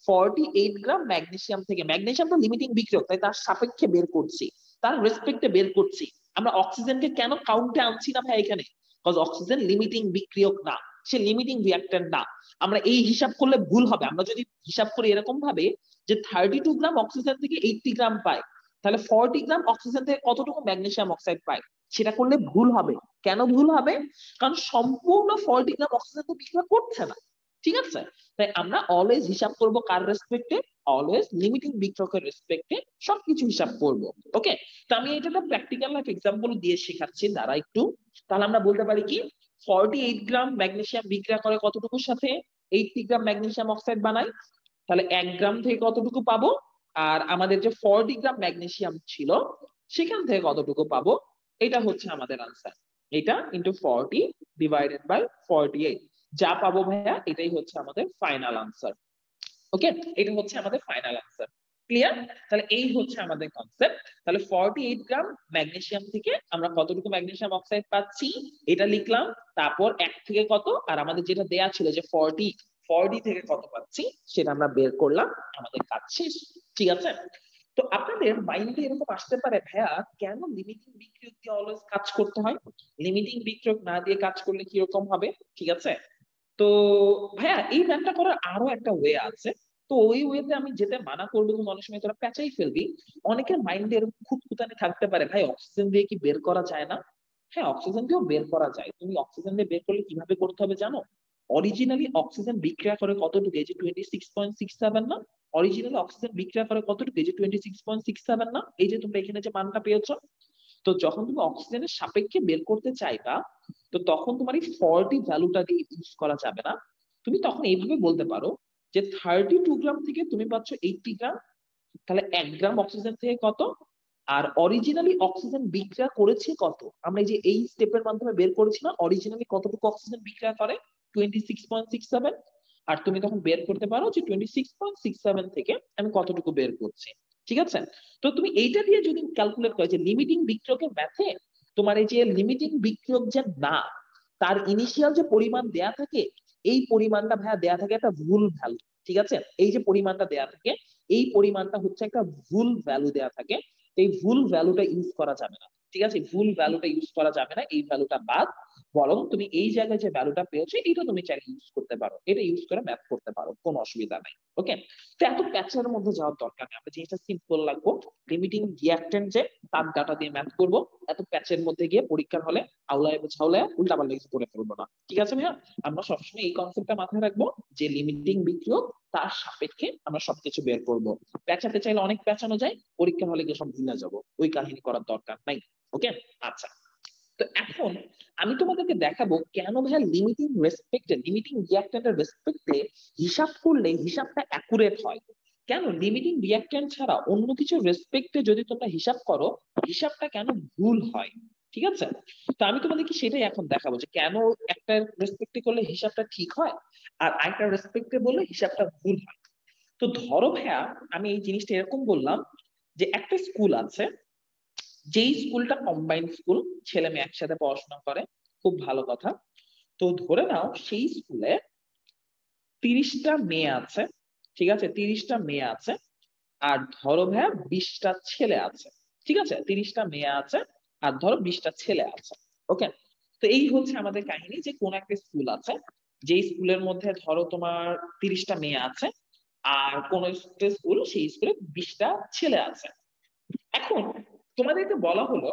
48 গ্রাম ম্যাগনেসিয়াম থেকে, ম্যাগনেসিয়াম তো লিমিটিং বিক্রিয়ক তাই তার সাপেক্ষে বের করছি, তার রেসপেক্টে বের করছি। আমরা অক্সিজেনকে কেন কাউন্টে আনছি না ভাই এখানে? বিকজ অক্সিজেন লিমিটিং বিক্রিয়ক না, সে লিমিটিং রিঅ্যাক্ট্যান্ট না। আমরা এই হিসাব করলে ভুল হবে। আমরা যদি হিসাব করি এরকম ভাবে যে 32 গ্রাম অক্সিজেন থেকে 80 গ্রাম পাই, তাহলে 40 গ্রাম অক্সিজেন থেকে কতটুকু ম্যাগনেসিয়াম অক্সাইড পাই, সেটা করলে ভুল হবে। কেন ভুল হবে? কারণ সম্পূর্ণ 40 গ্রাম অক্সিজেন তো বিক্রিয়া করছে না। ঠিক আছে, তাই আমরা অলওয়েজ হিসাব করব কার রেসপেক্টে? অলওয়েজ লিমিটিং বিক্রিয়কের রেসপেক্টে সবকিছু হিসাব করব। ওকে, তো আমি এটা প্র্যাকটিক্যাল লাইফ এক্সাম্পল দিয়ে শেখাচ্ছি, দ্বারা একটু। তাহলে আমরা বলতে পারি কি, 48 গ্রাম ম্যাগনেসিয়াম বিক্রিয়া করে কতটুকুর সাথে? 80 গ্রাম ম্যাগনেসিয়াম অক্সাইড বানায়। তাহলে 1 গ্রাম থেকে কতটুকু পাবো? আর আমাদের যে 40 গ্রাম ম্যাগনেসিয়াম ছিল সেখান থেকে কতটুকু পাবো? এটা হচ্ছে আমাদের আনসার। এটা ইন্টু 40 ডিভাইডেড বাই 48, যা পাবো ভাইয়া এটাই হচ্ছে আমাদের ফাইনাল আনসার। ওকে, এটা হচ্ছে আমাদের ফাইনাল আনসার। ক্লিয়ার? তাহলে এই হচ্ছে আমাদের কনসেপ্ট। তাহলে 48 গ্রাম ম্যাগনেসিয়াম থেকে আমরা কতটুকু ম্যাগনেসিয়াম অক্সাইড পাচ্ছি এটা লিখলাম। তারপর 1 থেকে কত, আর আমাদের যেটা দেয়া ছিল যে 40 থেকে কত পাচ্ছি সেটা আমরা বের করলাম, আমাদের কাজ শেষ। ঠিক আছে, তো আপনাদের মাইন্ডে এরকম আসতে পারে ভাইয়া কেন লিমিটিং বিক্রিয়ক দিয়ে অলওয়েজ কাজ করতে হয়, লিমিটিং বিক্রিয়ক না দিয়ে কাজ করলে কিরকম হবে? ঠিক আছে, তো ভাইয়া এই ম্যাথটা করার আরো একটা ওয়ে আছে। তো ওই ওয়েতে আমি যেতে মানা করবো, কিন্তু অনেক সময় তোরা পেঁচাই ফেলবি। অনেকের মাইন্ডে এরকম খুঁতখুঁতানি থাকতে পারে, ভাই অক্সিজেন দিয়ে কি বের করা যায় না? হ্যাঁ, অক্সিজেন দিয়েও বের করা যায়। তুমি অক্সিজেন দিয়ে বের করলে কিভাবে করতে হবে জানো? অরিজিনালি অক্সিজেন বিক্রিয়া করে কতটুকু? এই যে 26.67 না? অরিজিনালি অক্সিজেন বিক্রিয়া করে কতটুকু? এই যে 26.67 না? এই যে তোমরা এখানে যে মানটা পেয়েছো, তো যখন তুমি অক্সিজেনের সাপেক্ষে বের করতে চাইবা, তো তখন তোমার এই 40 ভ্যালুটা দিয়ে ইউজ করা যাবে না। তুমি তখন এইভাবে বলতে পারো যে 32 গ্রাম থেকে তুমি পাচ্ছ 80 গ্রাম, তাহলে 1 গ্রাম অক্সিজেন থেকে কত? আর অরিজিনালি অক্সিজেন বিক্রিয়া করেছে কত? আমরা এই যে এই স্টেপের মাধ্যমে বের করেছি না অরিজিনালি কতটুকু অক্সিজেন বিক্রিয়া করে? 26.67। আর তুমি তখন বের করতে পারো যে 26.67 থেকে আমি কতটুকু বের করছি। ঠিক আছে, তো তুমি এইটা দিয়ে যদি ক্যালকুলেট করো যে লিমিটিং বিক্রিয়কের ম্যাথে তোমার এই যে লিমিটিং বিক্রিয়ক যে না, তার ইনিশিয়াল যে পরিমাণ দেয়া থাকে, এই পরিমাণটা ভাইয়া দেয়া থাকে একটা ভুল ভ্যালু। ঠিক আছে, এই যে পরিমাণটা দেয়া থাকে এই পরিমাণটা হচ্ছে একটা ভুল ভ্যালু দেয়া থাকে। এই ভুল ভ্যালুটা ইউজ করা যাবে না, ঠিক আছে? ভুল ভ্যালুটা ইউজ করা যাবে না, এই ভ্যালুটা বাদ। বরং তুমি এই জায়গায় যে ভ্যালুটা পেয়েছো এটা তুমি চাইলে ইউজ করতে পারো, এটা ইউজ করে ম্যাথ করতে পারো, কোনো অসুবিধা নাই। ওকে, তো এত প্যাচের মধ্যে যাওয়ার দরকার নেই, আমরা জিনিসটা সিম্পল রাখবো। লিমিটিং রিঅ্যাকট্যান্ট যে তার ডাটা দিয়ে ম্যাথ করবো, এত প্যাচের মধ্যে গিয়ে পরীক্ষার হলে আউলায় ঝাউলায় উল্টাপাল্টা কিছু করে ফেলবো না, ঠিক আছে ভাইয়া? আমরা সবসময় এই কনসেপ্টটা মাথায় রাখবো যে লিমিটিং বিক্রিয়ক তার সাপেক্ষে আমরা সবকিছু বের করবো। প্যাচাতে চাইলে অনেক প্যাচানো যায়, পরীক্ষার হলে গিয়ে সব ভুলে যাবো, ওই কাহিনী করার দরকার নাই। ওকে, আচ্ছা। তো এখন আমি তোমাদেরকে দেখাবো কেন ভাইয়া লিমিটিং রেসপেক্টে, লিমিটিং রিঅ্যাকট্যান্টের রেসপেক্টে হিসাব করলে হিসাবটা অ্যাকুরেট হয়। কেন লিমিটিং রিঅ্যাকট্যান্ট ছাড়া অন্য কিছু রেসপেক্টে যদি তোমরা হিসাব করো হিসাবটা কেন ভুল হয়, ঠিক আছে? তো আমি তোমাদেরকে সেটাই এখন দেখাবো যে কেন একটা রেসপেক্টে করলে হিসাবটা ঠিক হয় আর আরেকটা রেসপেক্টে বললে হিসাবটা ভুল হয়। তো ধরো ভাইয়া আমি এই জিনিসটা এরকম বললাম যে একটা স্কুল আছে, যেই স্কুলটা কম্বাইন্ড স্কুল, ছেলে মেয়ে একসাথে পড়াশোনা করে, খুব ভালো কথা। তো ধরে নাও সেই স্কুলে 30টা মেয়ে আছে, ঠিক আছে? 30টা মেয়ে আছে, আর ধরো ভাইয়া 20টা ছেলে আছে, ঠিক আছে? 30টা মেয়ে আছে আর ধরো 20টা ছেলে আছে। ওকে, তো এই হচ্ছে আমাদের কাহিনী যে কোন একটা স্কুল আছে, যেই স্কুলের মধ্যে ধরো তোমার 30টা মেয়ে আছে, আর কোন একটা স্কুল, সেই স্কুলে 20টা ছেলে আছে। এখন তোমাদেরকে বলা হলো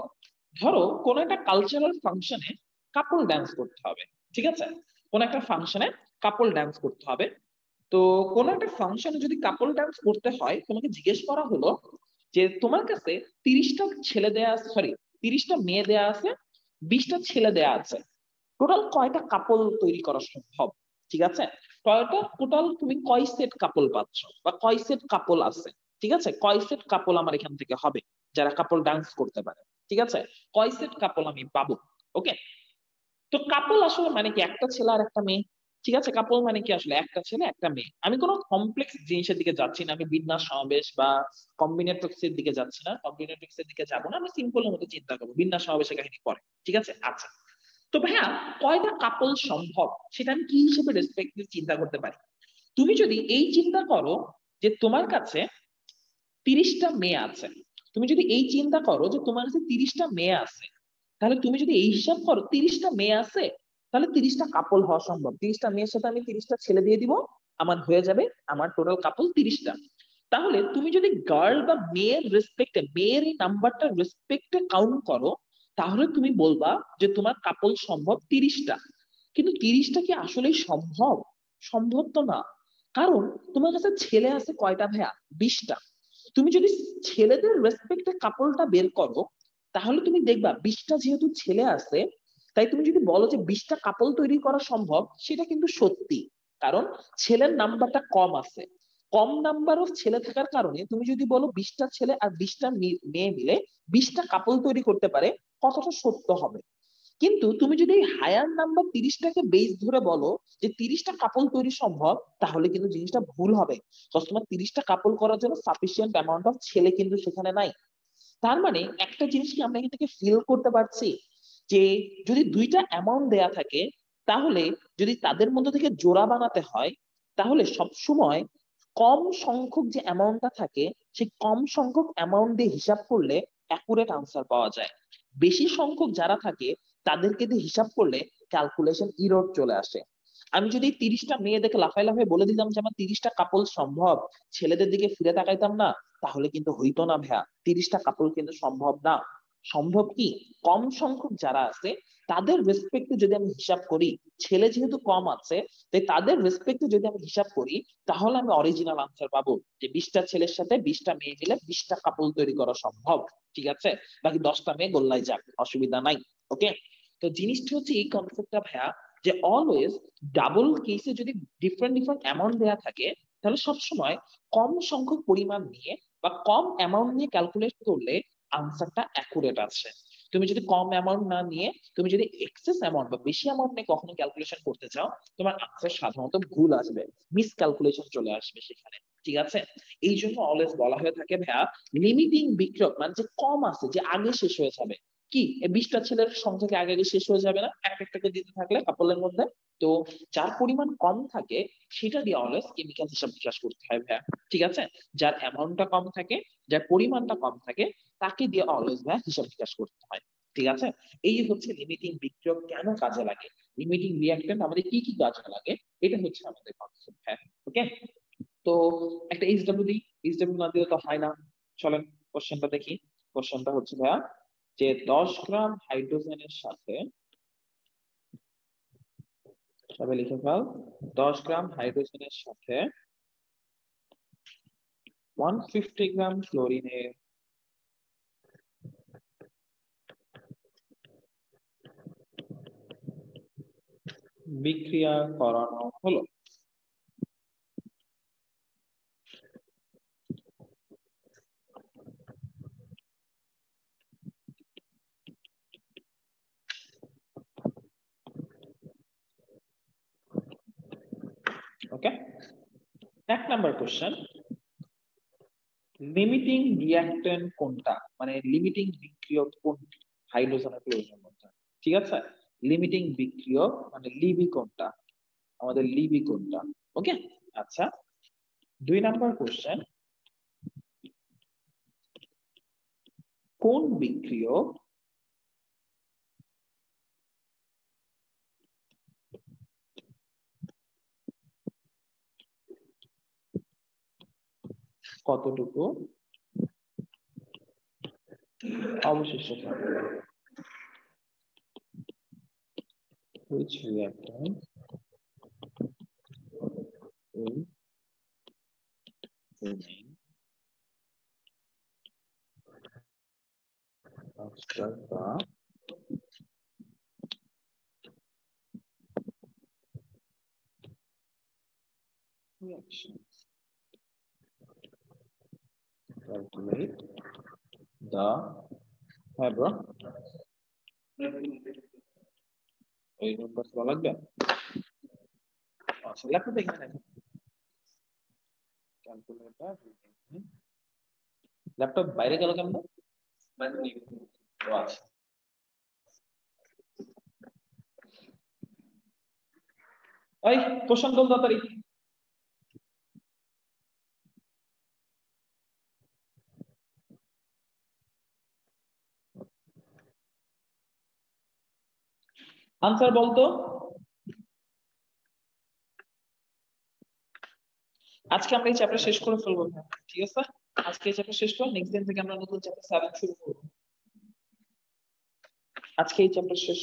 ধরো কোন একটা কালচারাল ফাংশনে কাপল ডান্স করতে হবে, ঠিক আছে? কোন একটা ফাংশনে কাপল ডান্স করতে হবে। তো কোন একটা ফাংশনে যদি কাপল ডান্স করতে হয়, তোমাকে জিজ্ঞেস করা হলো যে তোমার কাছে 30টা ছেলে দেয়া আছে, সরি 30টা মেয়ে দেয়া আছে, 20টা ছেলে দেয়া আছে, টোটাল কয়টা কাপল তৈরি করা সম্ভব, ঠিক আছে? টোটাল তুমি কয় সেট কাপল পাচ্ছ বা কয় সেট কাপল আছে, ঠিক আছে? কয় সেট কাপল আমার এখান থেকে হবে যারা কাপল ডান্স করতে পারে, ঠিক আছে? কয় সেট কাপল আমি পাবো? ওকে, তো কাপল আসলে মানে কি একটা ছেলে আর একটা মেয়ে, ঠিক আছে? কাপল মানে কি আসলে একটা ছেলে একটা মেয়ে। আমি কোনো কমপ্লেক্স জিনিসের দিকে যাচ্ছি না, আমি বিন্যাস সমাবেশ বা কম্বিনেটরিক্স এর দিকে যাচ্ছি না, কম্বিনেটরিক্স এর দিকে যাবো না, আমি সিম্পল মতো চিন্তা করবো, বিন্যাস সমাবেশের কাহিনী পরে, ঠিক আছে? আচ্ছা, তো ভাইয়া কয়টা কাপল সম্ভব সেটা আমি কি হিসেবে রেসপেক্ট চিন্তা করতে পারি? তুমি যদি এই চিন্তা করো যে তোমার কাছে 30টা মেয়ে আছে, তুমি যদি এই চিন্তা করো যে তোমার কাছে 30টা মেয়ে আছে, তাহলে তুমি যদি এই হিসাব করো 30টা মেয়ে আছে, তাহলে 30টা কাপল হওয়া সম্ভব। 30টা মেয়ের সাথে আমি 30টা ছেলে দিয়ে দিব, আমার হয়ে যাবে আমার টোটাল কাপল 30টা। তাহলে তুমি যদি গার্ল বা মেয়ের রেসপেক্টে, মেয়ের এই নাম্বারটা রেসপেক্টে কাউন্ট করো, তাহলে তুমি বলবা যে তোমার কাপল সম্ভব 30টা। কিন্তু 30টা কি আসলেই সম্ভব? সম্ভব তো না, কারণ তোমার কাছে ছেলে আছে কয়টা ভাইয়া? 20টা। তুমি যদি ছেলেদের রেসপেক্টে কাপলটা বের করো, তাহলে তুমি দেখবা 20টা যেহেতু ছেলে আছে, তাই তুমি যদি বলো যে 20টা কাপল তৈরি করা সম্ভব, সেটা কিন্তু সত্যি। কারণ ছেলের নাম্বারটা কম আছে, কম নাম্বার অফ ছেলে থাকার কারণে তুমি যদি বলো 20টা ছেলে আর 20টা মেয়ে মিলে 20টা কাপল তৈরি করতে পারে, কতটা সত্য হবে? কিন্তু তুমি যদি হায়ার নাম্বার 30টাকে বেস ধরে বলো যে 30টা কাপল তৈরি সম্ভব, তাহলে কিন্তু জিনিসটা ভুল হবে। তোমার 30টা কাপল করার জন্য সাফিসিয়েন্ট অ্যামাউন্ট অফ ছেলে কিন্তু সেখানে নাই। তার মানে একটা জিনিস কি আমরা এখান থেকে ফিল করতে পারছি যে যদি দুইটা অ্যামাউন্ট দেয়া থাকে, তাহলে যদি তাদের মধ্যে থেকে জোড়া বানাতে হয়, তাহলে সব সময় কম সংখ্যক যে অ্যামাউন্টটা থাকে, সেই কম সংখ্যক অ্যামাউন্ট দিয়ে হিসাব করলে অ্যাকুরেট আনসার পাওয়া যায়। বেশি সংখ্যক যারা থাকে তাদেরকে দিয়ে হিসাব করলে ক্যালকুলেশন ইরর চলে আসে। আমি যদি 30টা মেয়ে দেখে লাফাই লাফাই বলে দিতাম যে আমার 30টা কাপল সম্ভব, ছেলেদের দিকে ফিরে তাকাইতাম না, তাহলে কিন্তু হইতো না ভাইয়া। 30টা কাপল কিন্তু সম্ভব না। সম্ভব কি, কম সংখ্যক যারা আছে তাদের রেসপেক্টে যদি আমি হিসাব করি, ছেলে যেহেতু কম আছে তাই তাদের রেসপেক্টে যদি আমি হিসাব করি, তাহলে আমি অরিজিনাল আনসার পাবো যে 20টা ছেলের সাথে 20টা মেয়ে মিলে 20টা কাপল তৈরি করা সম্ভব, ঠিক আছে? বাকি 10টা মেয়ে গোল্লায় যাক, অসুবিধা নাই। ওকে, তো জিনিসটা হচ্ছে এই কনসেপ্টটা ভাইয়া, যে অলওয়েজ ডাবল কেসে যদি ডিফারেন্ট ডিফারেন্ট অ্যামাউন্ট দেয়া থাকে, তাহলে সবসময় কম সংখ্যক পরিমাণ নিয়ে বা কম অ্যামাউন্ট নিয়ে ক্যালকুলেট করলে আনসারটা অ্যাকুরেট আছে। তুমি যদি কম অ্যামাউন্ট না নিয়ে তুমি যদি এক্সেস অ্যামাউন্ট বা বেশি অ্যামাউন্ট নিয়ে কখনো ক্যালকুলেশন করতে চাও, তোমার আনসার সাধারণত ভুল আসবে, মিস ক্যালকুলেশন চলে আসবে সেখানে, ঠিক আছে? এই জন্য অলওয়েজ বলা হয়ে থাকে ভাইয়া লিমিটিং বিক্রয় মানে যে কম আছে, যে আগে শেষ হয়ে যাবে, কি এই 20টা ছেলের সংখ্যা কি আগে আগে শেষ হয়ে যাবে না একটা একটা করে দিতে থাকলে কাপলের মধ্যে? তো যার পরিমাণ কম থাকে সেটা দিয়ে অলওয়েজ কেমিক্যাল হিসাব বিকাশ করতে হয় ভাইয়া, ঠিক আছে? যার অ্যামাউন্টটা কম থাকে, যার পরিমাণটা কম থাকে, তাকে দিয়ে অলওয়েজ ভাইয়া হিসাব বিকাশ করতে হয়, ঠিক আছে? এই হচ্ছে লিমিটিং বিক্রিয়ক কেন কাজে লাগে, লিমিটিং রিঅ্যাকট্যান্ট আমাদের কি কি কাজে লাগে, এটা হচ্ছে আমাদের কনসেপ্ট। হ্যাঁ, ওকে। তো একটা এইচডব্লিউ দিই, এইচডব্লিউ না দিলে তো হয় না। চলেন কোশ্চেনটা দেখি। কোশ্চেনটা হচ্ছে ভাইয়া যে 10 গ্রাম হাইড্রোজেনের সাথে, সবাই লিখে ফেল, 10 গ্রাম হাইড্রোজেনের সাথে 150 গ্রাম ক্লোরিনের বিক্রিয়া করানো হলো। ওকে, এক নাম্বার কোশ্চেন, লিমিটিং রিঅ্যাকট্যান্ট কোনটা, মানে লিমিটিং বিক্রিয়ক কোনটি হাইড্রোজেন আর ক্লোরিনের মধ্যে, ঠিক আছে? লিমিটিং বিক্রিয়ক মানে লিবি কোনটা, আমাদের লিবি কোনটা? ওকে, আচ্ছা। 2 নাম্বার কোশ্চেন, কোন বিক্রিয়ক কতটুকু অবশিষ্ট থাকবে? Which reactant will remain after the reaction? Calculate the bro. এই নম্বর বলা লাগবে। আচ্ছা, ল্যাপটপ এখানে ক্যালকুলেটর, ল্যাপটপ বাইরে গেল কেন? বাইরে নিয়ে ও আচ্ছা। ওই কোশ্চেন বল তাড়াতাড়ি। আনসার বলতো। আজকে আমরা এই চ্যাপ্টার শেষ করে ফেলবো, ঠিক আছে? আজকে এই চ্যাপ্টার শেষ করে নেক্সট দিন থেকে আমরা নতুন চ্যাপ্টার 7 শুরু করব। আজকে এই চ্যাপ্টার শেষ।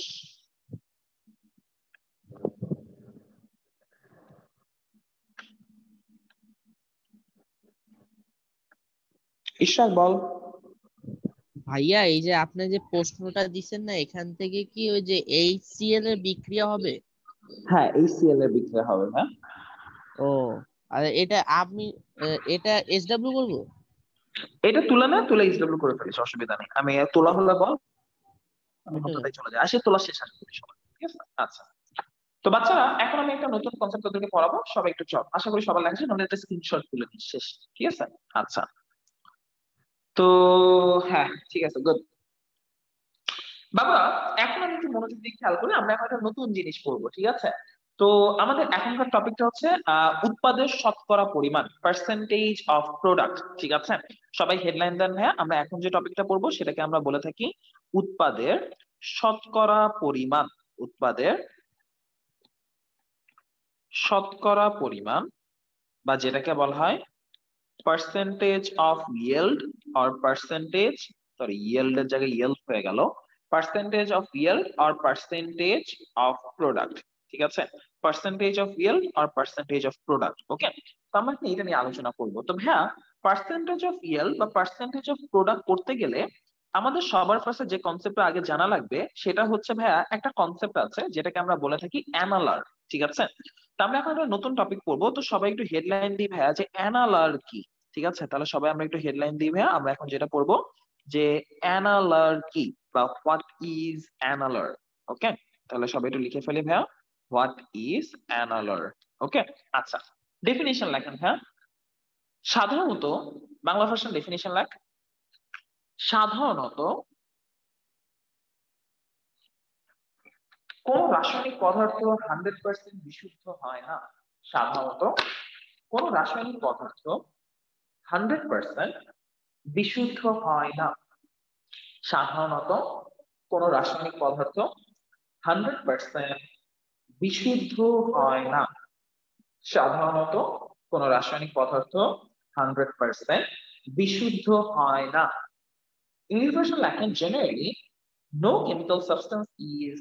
ঈশ্বর বল। ভাইয়া এই যে আপনি যে প্রশ্নটা দিচ্ছেন না, এখান থেকে কি ওই যে HCl এর বিক্রিয়া হবে? হ্যাঁ, HCl এর বিক্রিয়া হবে। হ্যাঁ, ও, আর এটা আমি এটা SW করব? এটা তুলা না, তুলা এইচডব্লিউ করে ফেলিস, অসুবিধা নেই। আমি তোলা হলে বল, আমি নতুনটাই চলে যাই। আসে তোলা শেষ আসে করি সবাই, ঠিক আছে? আচ্ছা। তো বাচ্চারা, এখন আমি একটা নতুন কনসেপ্ট তোদেরকে পড়াবো, সবাই একটু চল, আশা করি সবার লাগছে, নাহলে একটা স্ক্রিনশট তুলে নিস, শেষ, ঠিক আছে? আচ্ছা। তো হ্যাঁ, ঠিক আছে, গুড। বাবা, এখন আমি একটু মনোযোগ দিয়ে খেয়াল করি, আমরা এখন একটা নতুন জিনিস পড়বো, ঠিক আছে? তো আমাদের এখনকার টপিকটা হচ্ছে উৎপাদের শতকরা পরিমাণ, পার্সেন্টেজ অফ প্রোডাক্ট, ঠিক আছে? সবাই হেডলাইন দেন ভাইয়া। আমরা এখন যে টপিকটা পড়বো সেটাকে আমরা বলে থাকি উৎপাদের শতকরা পরিমাণ। উৎপাদের শতকরা পরিমাণ, বা যেটাকে বলা হয় percentage of yield or percentage, sorry yield এর জায়গায় yield হয়ে গেল, percentage of yield or percentage of product, ঠিক আছে? Percentage of yield or percentage of product. Okay, তো আমরা এটা নিয়ে আলোচনা করব। তো ভাইয়া, পার্সেন্টেজ অফ yield বা পার্সেন্টেজ অফ প্রোডাক্ট করতে গেলে আমাদের সবার ফার্স্টে যে কনসেপ্টটা আগে জানা লাগবে সেটা হচ্ছে ভাইয়া, একটা কনসেপ্ট আছে যেটাকে আমরা বলে থাকি অ্যানালার, ঠিক আছে? তো আমরা এখন একটা নতুন টপিক পড়বো, তো সবাই একটু হেডলাইন দিই ভাইয়া যে অ্যানালার কি, ঠিক আছে? তাহলে সবাই আমরা একটু হেডলাইন দিই ভাইয়া। আমরা এখন যেটা পড়বো যে অ্যানালার কি, বা হোয়াট ইজ অ্যানালার। ওকে, তাহলে সবাই একটু লিখে ফেলি ভাইয়া, হোয়াট ইজ অ্যানালার। ওকে, আচ্ছা, ডেফিনিশন লেখেন ভাইয়া। সাধারণত, বাংলা ভার্সন ডেফিনিশন লেখ। সাধারণত কোন রাসায়নিক পদার্থ 100% বিশুদ্ধ হয় না? সাধারণত কোন রাসায়নিক পদার্থ 100% বিশুদ্ধ হয় না? সাধারণত কোন রাসায়নিক পদার্থ 100% বিশুদ্ধ হয় না? সাধারণত কোন রাসায়নিক পদার্থ 100% বিশুদ্ধ হয় না? ইংলিশ ভার্সন লেখেন generally no chemical substance is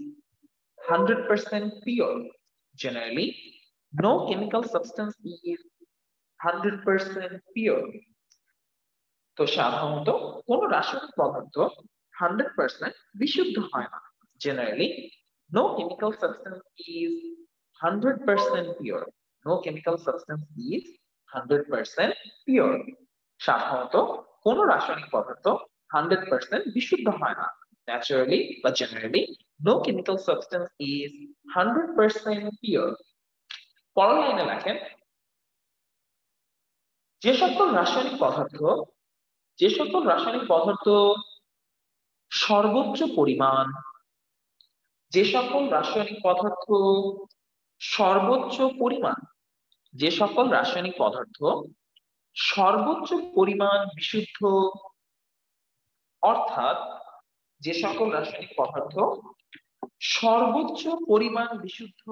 100% pure. Generally no chemical substance is 100% pure. তো সাধারণত কোন রাসায়নিক পদার্থ 100% বিশুদ্ধ হয় না? Generally no chemical substance is 100% pure. No chemical substance is 100% pure. সাধারণত কোন রাসায়নিক পদার্থ 100% বিশুদ্ধ হয় না? Naturally বা generally no chemical substance is 100% pure. পরের লাইনে লেখেন যে সকল রাসায়নিক পদার্থ সর্বোচ্চ পরিমাণ যে সকল রাসায়নিক পদার্থ সর্বোচ্চ পরিমাণ বিশুদ্ধ, অর্থাৎ যে সকল রাসায়নিক পদার্থ সর্বোচ্চ পরিমাণ বিশুদ্ধ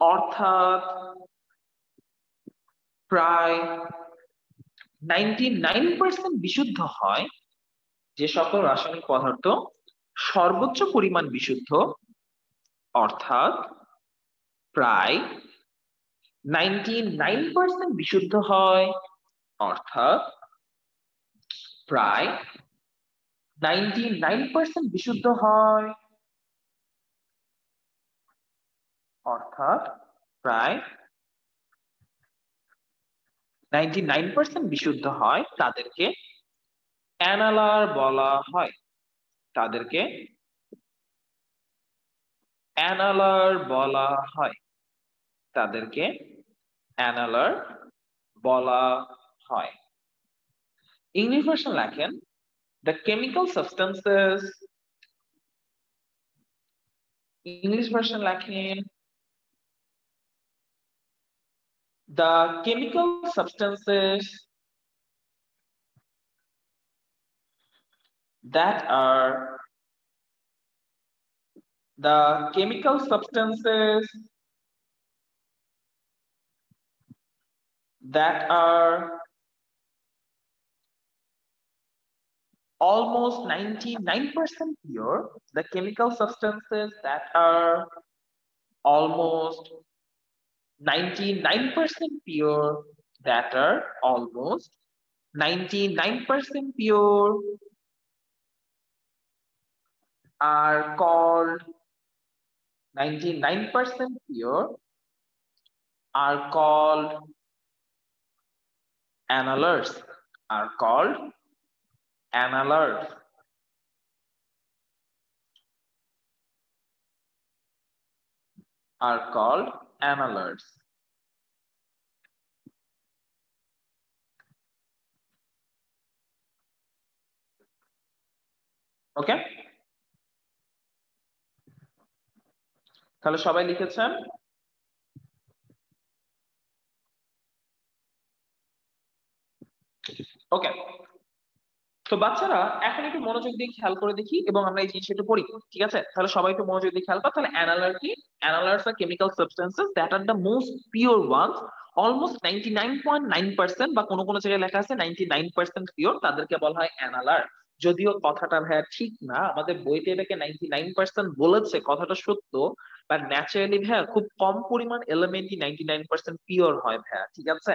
অর্থাৎ প্রায় 99% বিশুদ্ধ হয়, যে সকল রাসায়নিক পদার্থ সর্বোচ্চ পরিমাণ বিশুদ্ধ অর্থাৎ প্রায় 99% বিশুদ্ধ হয়, অর্থাৎ প্রায় 99% বিশুদ্ধ হয়, অর্থাৎ প্রায় 99% বিশুদ্ধ হয়, তাদেরকে অ্যানালার বলা হয়। তাদেরকে অ্যানালার বলা হয়। তাদেরকে অ্যানালার বলা হয়। ইংলিশ ভার্সন লেখেন the chemical substances, English version লেখেন the chemical substances that are almost 99% pure, the chemical substances that are almost 99% pure, that are almost 99% pure are called 99% pure are called analars, are called analars. Are called analars. ওকে, তাহলে সবাই লিখেছেন? ওকে, তো বাচ্চারা এখন একটু মনোযোগ দিয়ে খেয়াল করে দেখি এবং আমরা এই জিনিসটা একটু পড়ি, ঠিক আছে? তাহলে সবাই একটু মনোযোগ দিয়ে খেয়াল কর। তাহলে অ্যানালার কি? অ্যানালার্স আর chemical substances that are the most pure ones, almost 99.9% বা কোন কোন জায়গায় লেখা আছে 99% পিওর, তাদেরকে বলা হয় অ্যানালার। যদিও কথাটা ভাইয়া ঠিক না, আমাদের বইতে এটাকে 99% বলেছে, কথাটা সত্য, বাট ন্যাচারালি ভাইয়া খুব কম পরিমাণ এলিমেন্টই 99% পিওর হয় ভাইয়া, ঠিক আছে?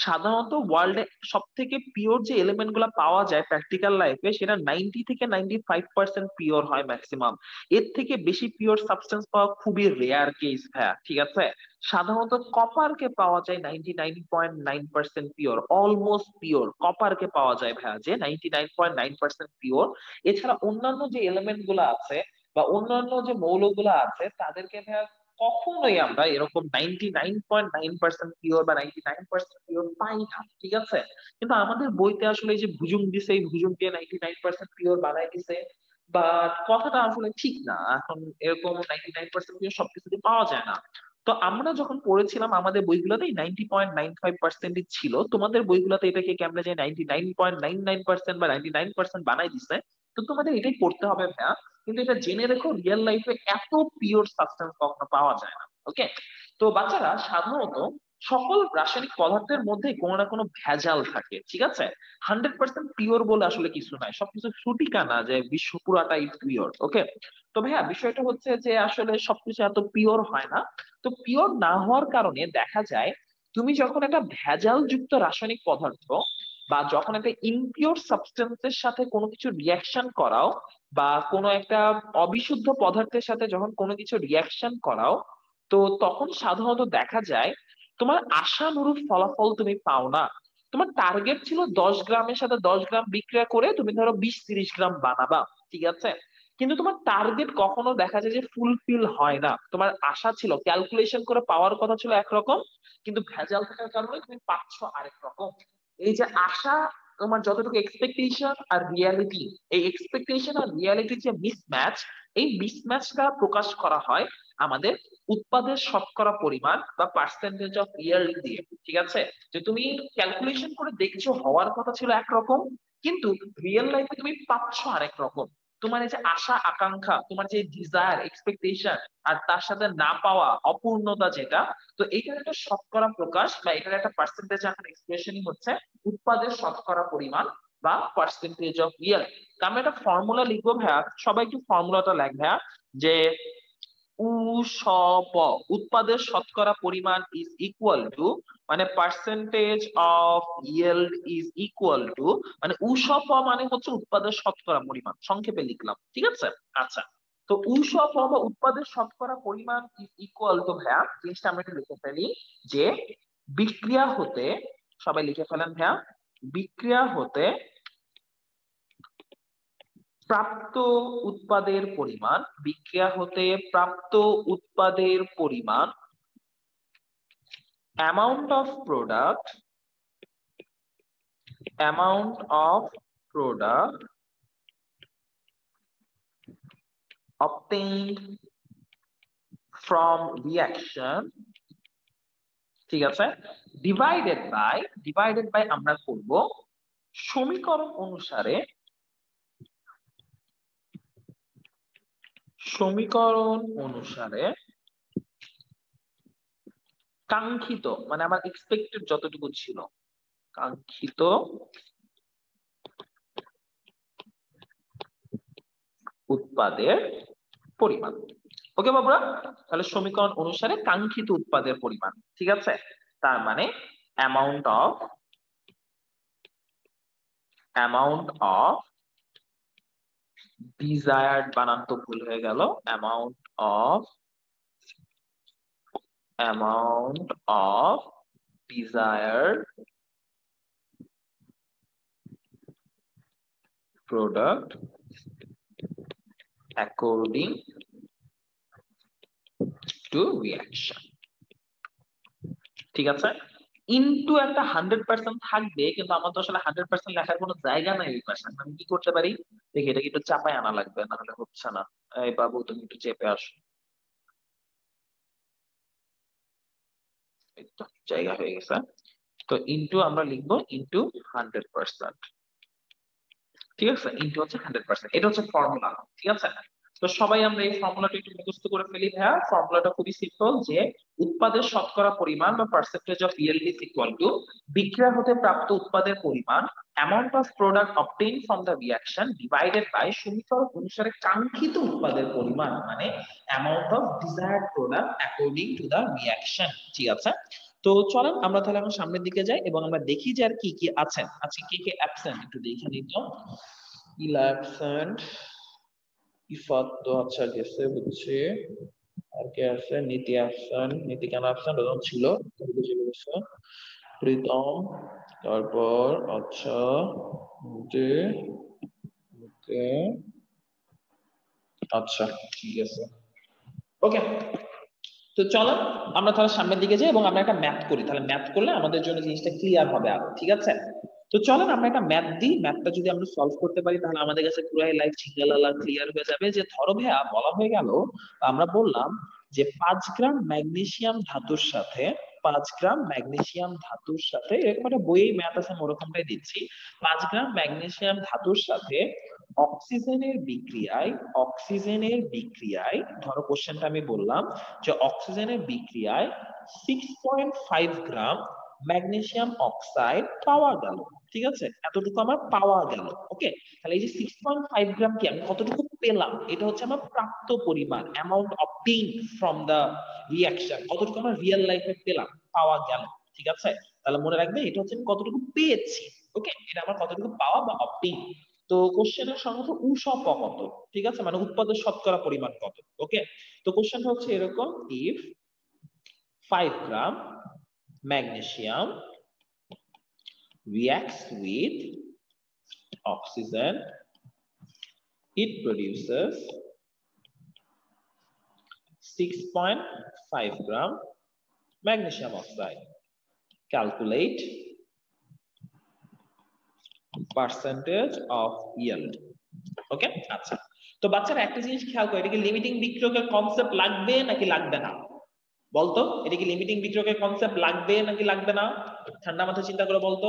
সাধারণত ওয়ার্ল্ডে সব থেকে পিওর যে এলিমেন্ট গুলা পাওয়া যায় প্র্যাকটিক্যাল লাইফে, সেটা 90 থেকে 95% পিওর হয় ম্যাক্সিমাম। এর থেকে বেশি পিওর সাবস্টেন্স পাওয়া খুবই রেয়ার কেস ভাইয়া, ঠিক আছে? সাধারণত কপারকে পাওয়া যায় 99.9% পিওর, অলমোস্ট পিওর কপারকে পাওয়া যায় ভাইয়া, যে 99.9% পিওর। এছাড়া অন্যান্য যে এলিমেন্ট গুলা আছে বা অন্যান্য যে মৌলগুলো আছে, তাদেরকে ভাইয়া কখনোই আমরা এরকম 99.9% পিওর বা 99% পিওর পাই না, ঠিক আছে? কিন্তু আমাদের বইতে আসলে এই যে ভুজুং দিছে, এই ভুজুং দিয়ে 99% পিওর বানাই দিছে, বাট কথাটা আসলে ঠিক না। এখন এরকম 99% সবকিছুতে পাওয়া যায় না। তো আমরা যখন পড়েছিলাম আমাদের বইগুলোতেই 90.95% ছিল, তোমাদের বইগুলোতে এটাকে কেমনে যে 99.99% বা 99% বানাই দিছে। তো তোমাদের এটাই পড়তে হবে ভাইয়া। কিন্তু এটা জেনে রেখো, রিয়েল লাইফে এত পিওর সাবস্টেন্স কখনো পাওয়া যায় না। ওকে। তো বাচ্চারা, সাধারণত সকল রাসায়নিক পদার্থের মধ্যে কোনো না কোনো ভেজাল থাকে, ঠিক আছে? 100% পিওর বলে আসলে কিছু নাই, সবকিছু সঠিকা না যে বিশ্ব পুরাটাই পিওর। ওকে। তো ভাইয়া, বিষয়টা হচ্ছে যে আসলে সবকিছু এত পিওর হয় না। তো পিওর না হওয়ার কারণে দেখা যায়, তুমি যখন একটা ভেজাল যুক্ত রাসায়নিক পদার্থ বা যখন একটা ইমপিওর সাবস্টেন্সের সাথে কোনো কিছু রিয়াকশন করাও, বা কোনো একটা অবিশুদ্ধ পদার্থের সাথে যখন কোনো কিছু রিয়াকশন করাও, তো তখন সাধারণত দেখা যায় তোমার আশানুরূপ ফলাফল তুমি পাও না। তোমার টার্গেট ছিল 10 গ্রামের সাথে 10 গ্রাম বিক্রিয়া করে তুমি ধরো 20-30 গ্রাম বানাবা, ঠিক আছে? কিন্তু তোমার টার্গেট কখনো দেখা যায় যে ফুলফিল হয় না। তোমার আশা ছিল, ক্যালকুলেশন করে পাওয়ার কথা ছিল একরকম, কিন্তু ভেজাল থাকার কারণে তুমি পাচ্ছ আরেক রকম। এই যে আশা, তোমার যতটুকু এক্সপেকটেশন আর রিয়ালিটি, এই এক্সপেকটেশন আর রিয়ালিটির যে মিসম্যাচ, এই মিসম্যাচটা প্রকাশ করা হয় আমাদের উৎপাদের শতকরা পরিমাণ বা পার্সেন্টেজ অফ ইয়ার্লি দিয়ে, ঠিক আছে? যে তুমি ক্যালকুলেশন করে দেখছো হওয়ার কথা ছিল একরকম, কিন্তু রিয়েল লাইফে তুমি পাচ্ছ আরেক রকম। তোমার এই যে আশা আকাঙ্ক্ষা, তোমার যে ডিজায়ার এক্সপেকটেশন, আর তার সাথে না পাওয়া অপূর্ণতা যেটা, তো এইটার একটা শতকরা প্রকাশ বা এটার একটা পার্সেন্টেজ এখন এক্সপ্রেশনই হচ্ছে উৎপাদের শতকরা পরিমাণ বা পার্সেন্টেজ অফ ইয়ার। আমি একটা ফর্মুলা লিখবো ভাইয়া, সবাই একটু ফর্মুলাটা লেখ ভাইয়া, যে উসপ, উৎপাদের শতকরা পরিমাণ ইজ ইকুয়াল টু, মানে percentage of yield is equal two, মানে উসপ মানে হচ্ছে উৎপাদের শতকরা পরিমাণ, সংক্ষেপে লিখলাম, ঠিক আছে? আচ্ছা। তো উসপ বা উৎপাদের শতকরা পরিমাণ ইজ ইকুয়াল টু, ভাইয়া জিনিসটা আমরা একটু লিখে ফেলি, যে বিক্রিয়া হতে, সবাই লিখে ফেলেন ভাইয়া, বিক্রিয়া হতে প্রাপ্ত উৎপাদের পরিমাণ, বিক্রিয়া হতে প্রাপ্ত উৎপাদের পরিমাণ, amount of product, amount of product obtained from reaction, ঠিক আছে? ডিভাইডেড বাই আমরা করব সমীকরণ অনুসারে, সমীকরণ অনুসারে কাঙ্ক্ষিত, মানে আমার এক্সপেক্টেড যতটুকু ছিল, কাঙ্ক্ষিত উৎপাদের পরিমাণ। ওকে বাবুরা, তাহলে সমীকরণ অনুসারে কাঙ্ক্ষিত উৎপাদের পরিমাণ, ঠিক আছে? তার মানে অ্যামাউন্ট অফ ডিজায়ার্ড, বানান তো ভুল হয়ে গেল, amount of desired product according two reaction, ঠিক আছে? ইনটু একটা 100% থাকবে, কিন্তু আমার তো আসলে 100% লেখার কোনো জায়গা নাই এই পাশে। আমি কি করতে পারি দেখি, এটা একটু চাপায় আনা লাগবে, না হলে হচ্ছে না। এই বাবু, তুমি একটু চেপে আসো, এই তো জায়গা হয়ে গেছে। তো ইনটু আমরা লিখবো ইনটু 100%, ঠিক আছে? ইনটু হচ্ছে 100%, এটা হচ্ছে ফর্মুলা, ঠিক আছে? তো সবাই আমরা এই ফর্মুলাটা একটু মুখস্থ করে ফেলি ভাইয়া। ফর্মুলাটা খুবই সিম্পল, যে উৎপাদের শতকরা পরিমাণ বা percentage of yield is equal to বিক্রিয়া হতে প্রাপ্ত উৎপাদের পরিমাণ, amount of product obtain from the reaction, divided by সমীকরণ অনুসারে কাঙ্ক্ষিত উৎপাদের পরিমাণ, মানে amount of desired product according to the reaction, ঠিক আছে? তো চলেন আমরা তাহলে এখন সামনের দিকে যাই এবং আমরা দেখি যে আর কি কি আছেন। আজকে কে কে অ্যাবসেন্ট একটু দেখে নিত। ইলা অ্যাবসেন্ট, ইফাত তো আচ্ছা গেছে বুঝছি, আর কে আছে? নীতি অ্যাবসেন্ট, নীতি কেন অ্যাবসেন্ট? ওজন ছিল, চলে গেছে। প্রীতম, তারপর আচ্ছা, যে ওকে, আচ্ছা ঠিক আছে, ওকে। তো চলো আমরা তাহলে সামনের দিকে যাই এবং আমরা একটা ম্যাথ করি, তাহলে ম্যাথ করলে আমাদের জন্য জিনিসটা ক্লিয়ার হবে আরো, ঠিক আছে? তো তো চলেন আমরা একটা ম্যাথ দিই, ম্যাথটা যদি আমরা সলভ করতে পারি তাহলে আমাদের কাছে পুরাই লাইফ ঝিঙ্গালালা ক্লিয়ার হয়ে যাবে। যে ধরো ভাইয়া বলা হয়ে গেল, আমরা বললাম যে 5 গ্রাম ম্যাগনেসিয়াম ধাতুর সাথে 5 গ্রাম ম্যাগনেসিয়াম ধাতুর সাথে, এরকম একটা বইয়ে ম্যাথ আছে, আমি ওরকমটাই দিচ্ছি। 5 গ্রাম ম্যাগনেসিয়াম ধাতুর সাথে অক্সিজেনের বিক্রিয়ায় ধরো কোশ্চেনটা আমি বললাম যে অক্সিজেনের বিক্রিয়ায় 6.5 গ্রাম ম্যাগনেসিয়াম অক্সাইড পাওয়া গেল। ঠিক আছে, এতটুকু আমার পাওয়া গেল। ওকে, তাহলে এই যে 6.5 গ্রাম কি আমি কতটুকু পেলাম, এটা হচ্ছে আমার প্রাপ্ত পরিমাণ, amount obtained from the reaction, কতটুকু আমার রিয়েল লাইফে পেলাম, পাওয়া গেল। ঠিক আছে, তাহলে মনে রাখবে এটা হচ্ছে আমি কতটুকু পেয়েছি। ওকে, এটা আমার কতটুকু পাওয়া বা অবটেইন। তো কোশ্চেনের সম্ভবত উৎসব কত, ঠিক আছে, মানে উৎপাদন শতকরা পরিমাণ কত। ওকে, তো কোশ্চেনটা হচ্ছে এরকম, if 5 gram magnesium reacts with oxygen, it produces 6.5 gram magnesium oxide. Calculate percentage of yield. ওকে, আচ্ছা, তো বাচ্চারা একটা জিনিস খেয়াল করে, এটা কি লিমিটিং বিক্রিয়কের কনসেপ্ট লাগবে নাকি লাগবে না? বলতো, এটা কি লিমিটিং বিক্রিয়কের কনসেপ্ট লাগবে নাকি লাগবে না? ঠান্ডা মাথায় চিন্তা করে বলতো।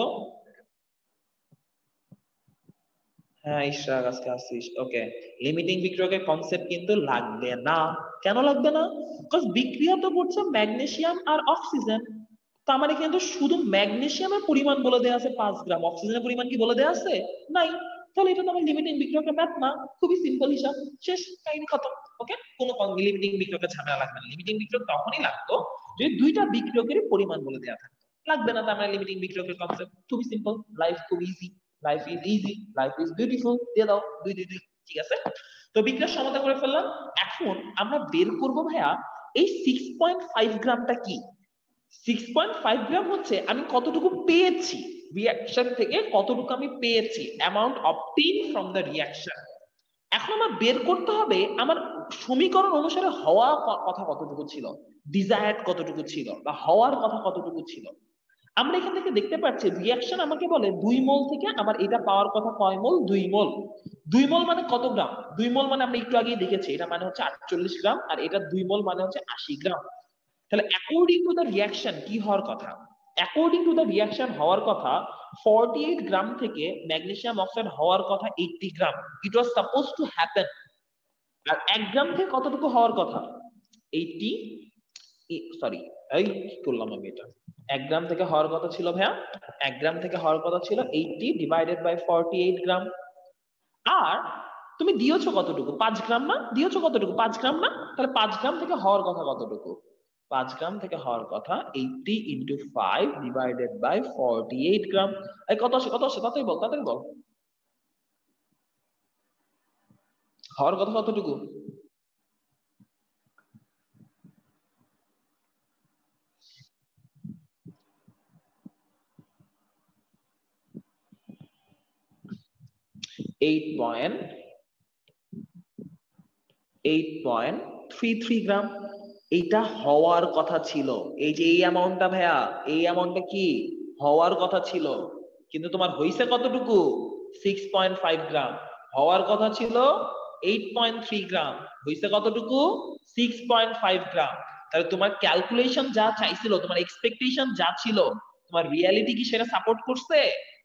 হ্যাঁ ইশরাক, আজকে আসিস। ওকে, লিমিটিং বিক্রিয়কের কনসেপ্ট কিন্তু লাগবে না। কেন লাগবে না? বিকজ বিক্রিয়া তো করছে ম্যাগনেসিয়াম আর অক্সিজেন। তো আমার এখানে তো শুধু ম্যাগনেসিয়ামের পরিমাণ বলে দেওয়া আছে 5 গ্রাম, অক্সিজেনের পরিমাণ কি বলে দেওয়া আছে? নাই। তাহলে এটা তো আমার লিমিটিং বিক্রিয়কের ম্যাথ না, খুবই সিম্পল হিসাব, শেষ, কাহিনী খতম। ওকে, কোনো লিমিটিং বিক্রিয়কের ঝামেলা লাগবে না। লিমিটিং বিক্রিয়ক তখনই লাগতো যদি দুইটা বিক্রিয়কের পরিমাণ বলে দেওয়া থাকে। লাগবে না, তার মানে লিমিটিং বিক্রিয়কের কনসেপ্ট খুবই সিম্পল, লাইফ খুব easy, life is easy, life is beautiful, দিয়ে দাও 2 2 2। ঠিক আছে, তো বিক্রিয়া সমাধান করে ফেললাম। এখন আমরা বের করব ভাইয়া এই 6.5 গ্রামটা কি। 6.5 গ্রাম হচ্ছে আমি কতটুকু পেয়েছি রিঅ্যাকশন থেকে, কতটুকু আমি পেয়েছি, amount obtain from the reaction. এখন আমার বের করতে হবে আমার সমীকরণ অনুসারে হওয়া কথা কতটুকু ছিল, ডিজায়ার্ড কতটুকু ছিল, বা হওয়ার কথা কতটুকু ছিল। আমরা এখান থেকে দেখতে পাচ্ছি রিঅ্যাকশন আমাকে বলে 2 মোল থেকে আমার এটা পাওয়ার কথা কয় মোল, 2 মোল। 2 মোল মানে কত গ্রাম? 2 মোল মানে আমরা একটু আগেই দেখেছি, এটা মানে হচ্ছে 48 গ্রাম, আর এটা 2 মোল মানে হচ্ছে 80 গ্রাম। তাহলে অ্যাকর্ডিং টু দ্য রিঅ্যাকশন কি হওয়ার কথা? অ্যাকর্ডিং টু দ্য রিঅ্যাকশন হওয়ার কথা 48 গ্রাম থেকে ম্যাগনেসিয়াম অক্সাইড হওয়ার কথা 80 গ্রাম। ইট ওয়াজ সাপোজ টু হ্যাপেন। আর 1 গ্রাম থেকে কতটুকু হওয়ার কথা? 80, সরি, এই কি করলাম আমি, এটা 1 গ্রাম থেকে হওয়ার কথা ছিল ভাইয়া, 1 গ্রাম থেকে হওয়ার কথা ছিল 80 ডিভাইডেড বাই 48 গ্রাম। আর তুমি দিয়েছো কতটুকু? 5 গ্রাম না? দিয়েছো কতটুকু? 5 গ্রাম না? তাহলে 5 গ্রাম থেকে হওয়ার কথা কতটুকু? 5 গ্রাম থেকে হওয়ার কথা 80 ইনটু 5 ডিভাইডেড বাই 48 গ্রাম। এই কত আসে, কত আসে, তাড়াতাড়ি বল, তাড়াতাড়ি বল, হওয়ার কথা কতটুকু? এইট পয়েন্ট 33 গ্রাম। এইটা হওয়ার কথা ছিল। এই যে এই অ্যামাউন্টটা ভাইয়া, এই অ্যামাউন্টটা কি হওয়ার কথা ছিল, কিন্তু তোমার হইছে কতটুকু? 6.5 গ্রাম। হওয়ার কথা ছিল 8.3 গ্রাম, হইছে কতটুকু? 6.5 গ্রাম। তাহলে তোমার ক্যালকুলেশন যা চাইছিল, তোমার এক্সপেকটেশন যা ছিল, তোমার রিয়ালিটি কি সেটা সাপোর্ট করছে?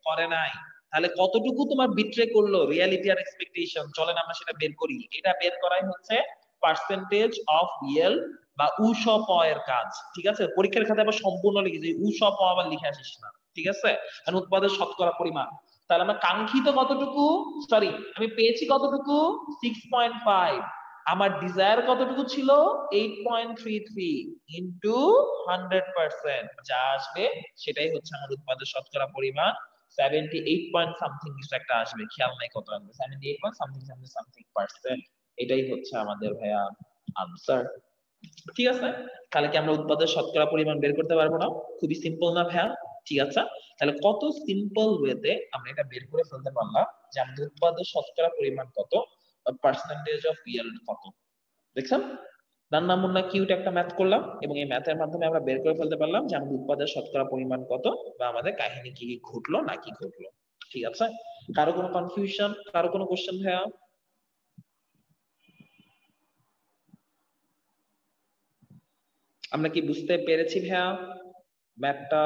করে নাই। তাহলে কতটুকু তোমার বিট্রে করলো রিয়ালিটি আর এক্সপেকটেশন? চলেন আমরা সেটা বের করি। এটা বের করাই হচ্ছে পার্সেন্টেজ অফ yield বা উসপ এর কাজ। ঠিক আছে, পরীক্ষার খাতায় আবার সম্পূর্ণ লিখে যে উসপ আবার লিখে আসিস না। ঠিক আছে, কারণ উৎপাদের শতকরা পরিমাণ। তাহলে আমরা কাঙ্ক্ষিত কতটুকু, সরি আমি পেয়েছি কতটুকু? 6.5। আমার ডিজায়ার কতটুকু ছিল? 8.33 ইনটু 100%, যা আসবে সেটাই হচ্ছে আমার উৎপাদের শতকরা পরিমাণ। 78 পয়েন্ট সামথিং কিছু একটা আসবে, খেয়াল নাই কত আসবে, 78 point something something something percent. এটাই হচ্ছে আমাদের ভাইয়া আনসার। ঠিক আছে, তাহলে কি আমরা উৎপাদের শতকরা পরিমাণ বের করতে পারবো না? খুবই সিম্পল না ভাইয়া? ঠিক আছে, তাহলে কত সিম্পল ওয়েতে আমরা এটা বের করে ফেলতে পারলাম যে আমাদের উৎপাদের শতকরা পরিমাণ কত, পার্সেন্টেজ অফ yield কত। দেখছেন? নান্না মুন্না কিউট একটা ম্যাথ করলাম এবং এই ম্যাথের মাধ্যমে আমরা বের করে ফেলতে পারলাম যে আমাদের উৎপাদের শতকরা পরিমাণ কত বা আমাদের কাহিনী কি কি ঘটলো না কি ঘটলো। ঠিক আছে, কারো কোনো কনফিউশন, কারো কোনো কোশ্চেন ভাইয়া? আমরা কি বুঝতে পেরেছি ভাইয়া ম্যাথটা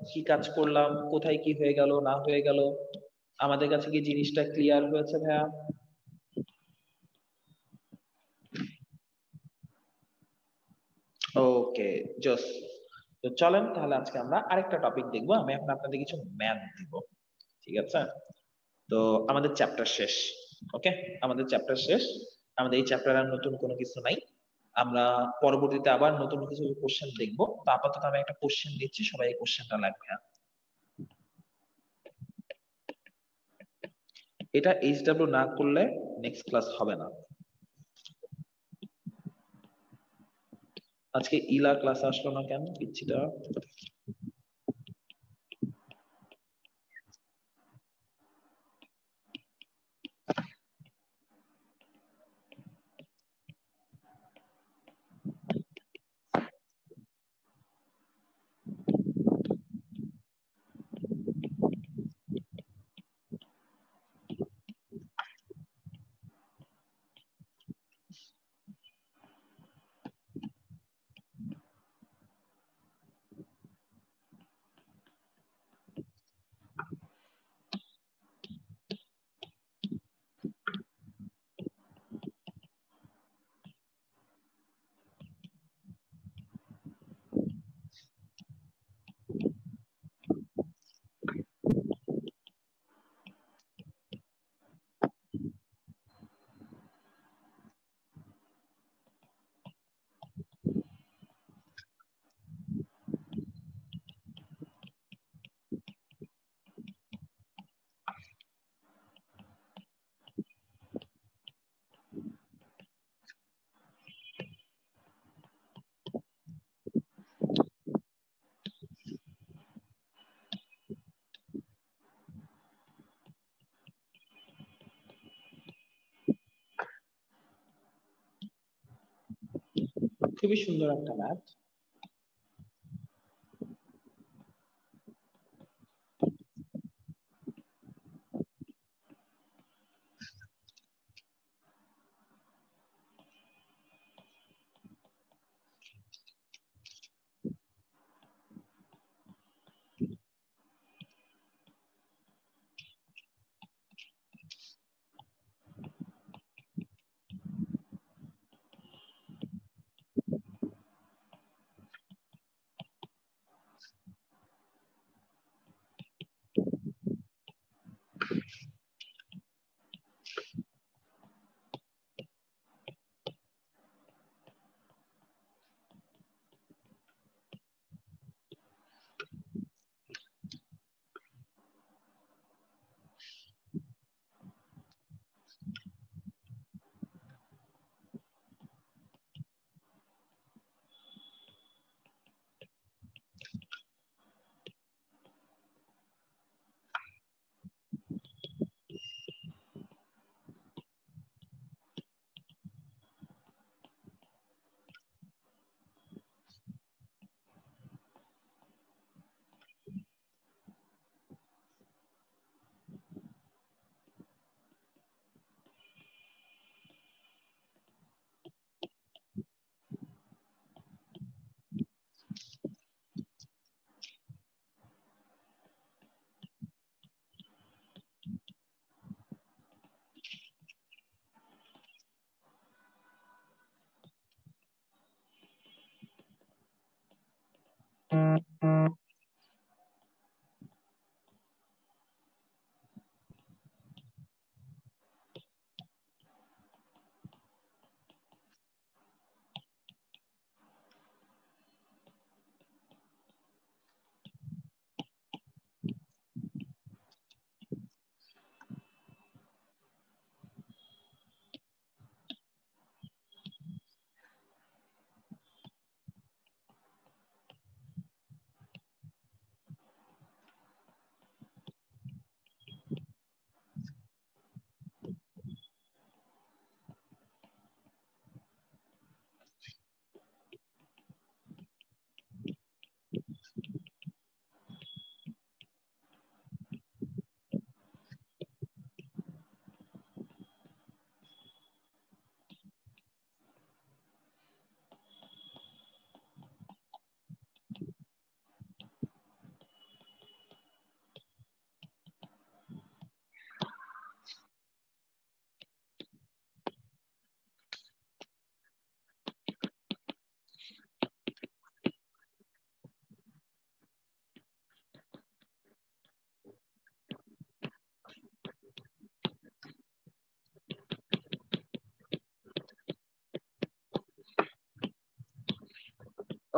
কি কাজ করলাম, কোথায় কি হয়ে গেল না হয়ে গেল? আমাদের কাছে কি জিনিসটা ক্লিয়ার হয়েছে ভাইয়া? ওকে, জস। তো চলেন তাহলে আজকে আমরা আরেকটা টপিক দেখবো। আমি এখন আপনাদের কিছু ম্যাথ দিব, ঠিক আছে? তো আমাদের চ্যাপ্টার শেষ। ওকে, আমাদের চ্যাপ্টার শেষ। আমাদের এই চ্যাপ্টারে আর নতুন কোনো কিছু নাই। আমরা পরবর্তীতে আবার নতুন কিছু কোশ্চেন দেখবো। তো আপাতত আমি একটা কোশ্চেন দিচ্ছি, সবাই এই কোশ্চেনটা লাগবে। এটা এইচডব্লিউ না করলে নেক্সট ক্লাস হবে না। আজকে ইলা ক্লাসে আসলো না কেন পিচ্ছিটা? খুবই সুন্দর একটা ম্যাথ।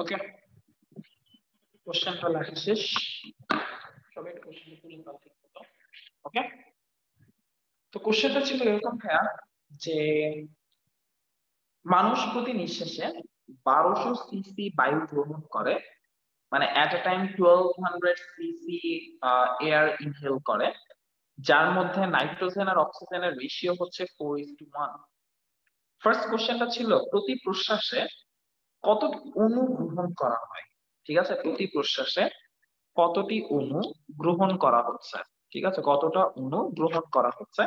ওকে, কোশ্চেনটা লেখা শেষ, সবাই কোশ্চেন ঠিক মতো। ওকে, তো কোশ্চেনটা ছিল এরকম ভাইয়া যে মানুষ প্রতি নিঃশ্বাসে 1200 সিসি বায়ু গ্রহণ করে, মানে at a time 1200 cc air inhale করে, যার মধ্যে নাইট্রোজেন আর অক্সিজেনের রেশিও হচ্ছে 4:1। ফার্স্ট কোশ্চেনটা ছিল প্রতি প্রশ্বাসে কতটি অণু গ্রহণ করা হয়। ঠিক আছে, প্রতি প্রশ্বাসে কতটি অণু গ্রহণ করা হচ্ছে, ঠিক আছে, কতটা অণু গ্রহণ করা হচ্ছে,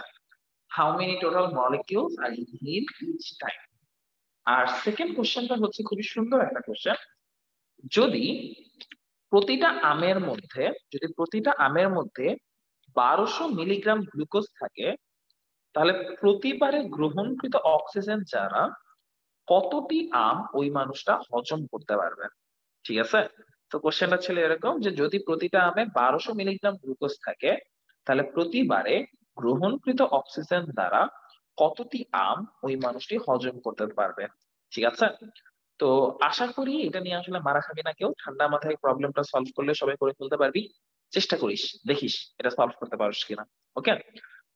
how many total molecules are inhaled each time. আর সেকেন্ড কোশ্চেনটা হচ্ছে খুবই সুন্দর একটা কোশ্চেন, যদি প্রতিটা আমের মধ্যে 1200 মিলিগ্রাম গ্লুকোজ থাকে, তাহলে প্রতিবারে গ্রহণকৃত অক্সিজেন যারা কতটি আম ওই মানুষটা হজম করতে পারবে। ঠিক আছে, তো কোশ্চেনটা ছিল এরকম যে যদি প্রতিটা আমে 1200 মিলিগ্রাম গ্লুকোজ থাকে, তাহলে প্রতিবারে গ্রহণকৃত অক্সিজেন দ্বারা কতটি আম ওই মানুষটি হজম করতে পারবে। ঠিক আছে, তো আশা করি এটা নিয়ে আসলে মারা খাবি না কেউ, ঠান্ডা মাথায় প্রবলেমটা সলভ করলে সবাই করে ফেলতে পারবি। চেষ্টা করিস, দেখিস এটা সলভ করতে পারিস কিনা। ওকে,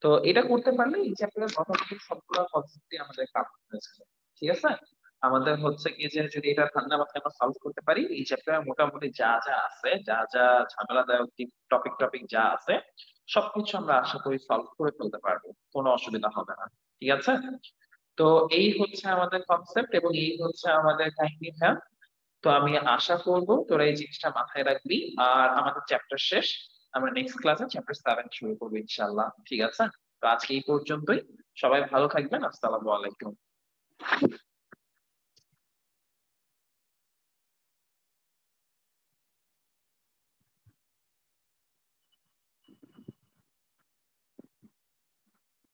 তো এটা করতে পারলে এই চ্যাপ্টারের মোটামুটি সবগুলো কনসেপ্টই আমাদের কাভার হয়েছে। ঠিক আছে, আমাদের হচ্ছে কি যে যদি এটা ঠান্ডা মাথায় আমরা সলভ করতে পারি, এই চ্যাপ্টারে মোটামুটি যা যা আছে, যা যা ঝামেলাদায়ক টপিক যা আছে, সবকিছু আমরা আশা করি সলভ করে ফেলতে পারবো, কোনো অসুবিধা হবে না। ঠিক আছে, তো এই হচ্ছে আমাদের কনসেপ্ট এবং এই হচ্ছে আমাদের কাহিনী। হ্যাঁ, তো আমি আশা করব তোরা এই জিনিসটা মাথায় রাখবি। আর আমাদের চ্যাপ্টার শেষ, আমরা নেক্সট ক্লাসে চ্যাপ্টার 7 শুরু করবো ইনশাআল্লাহ। ঠিক আছে, তো আজকে এই পর্যন্তই, সবাই ভালো থাকবেন, আসসালামু আলাইকুম।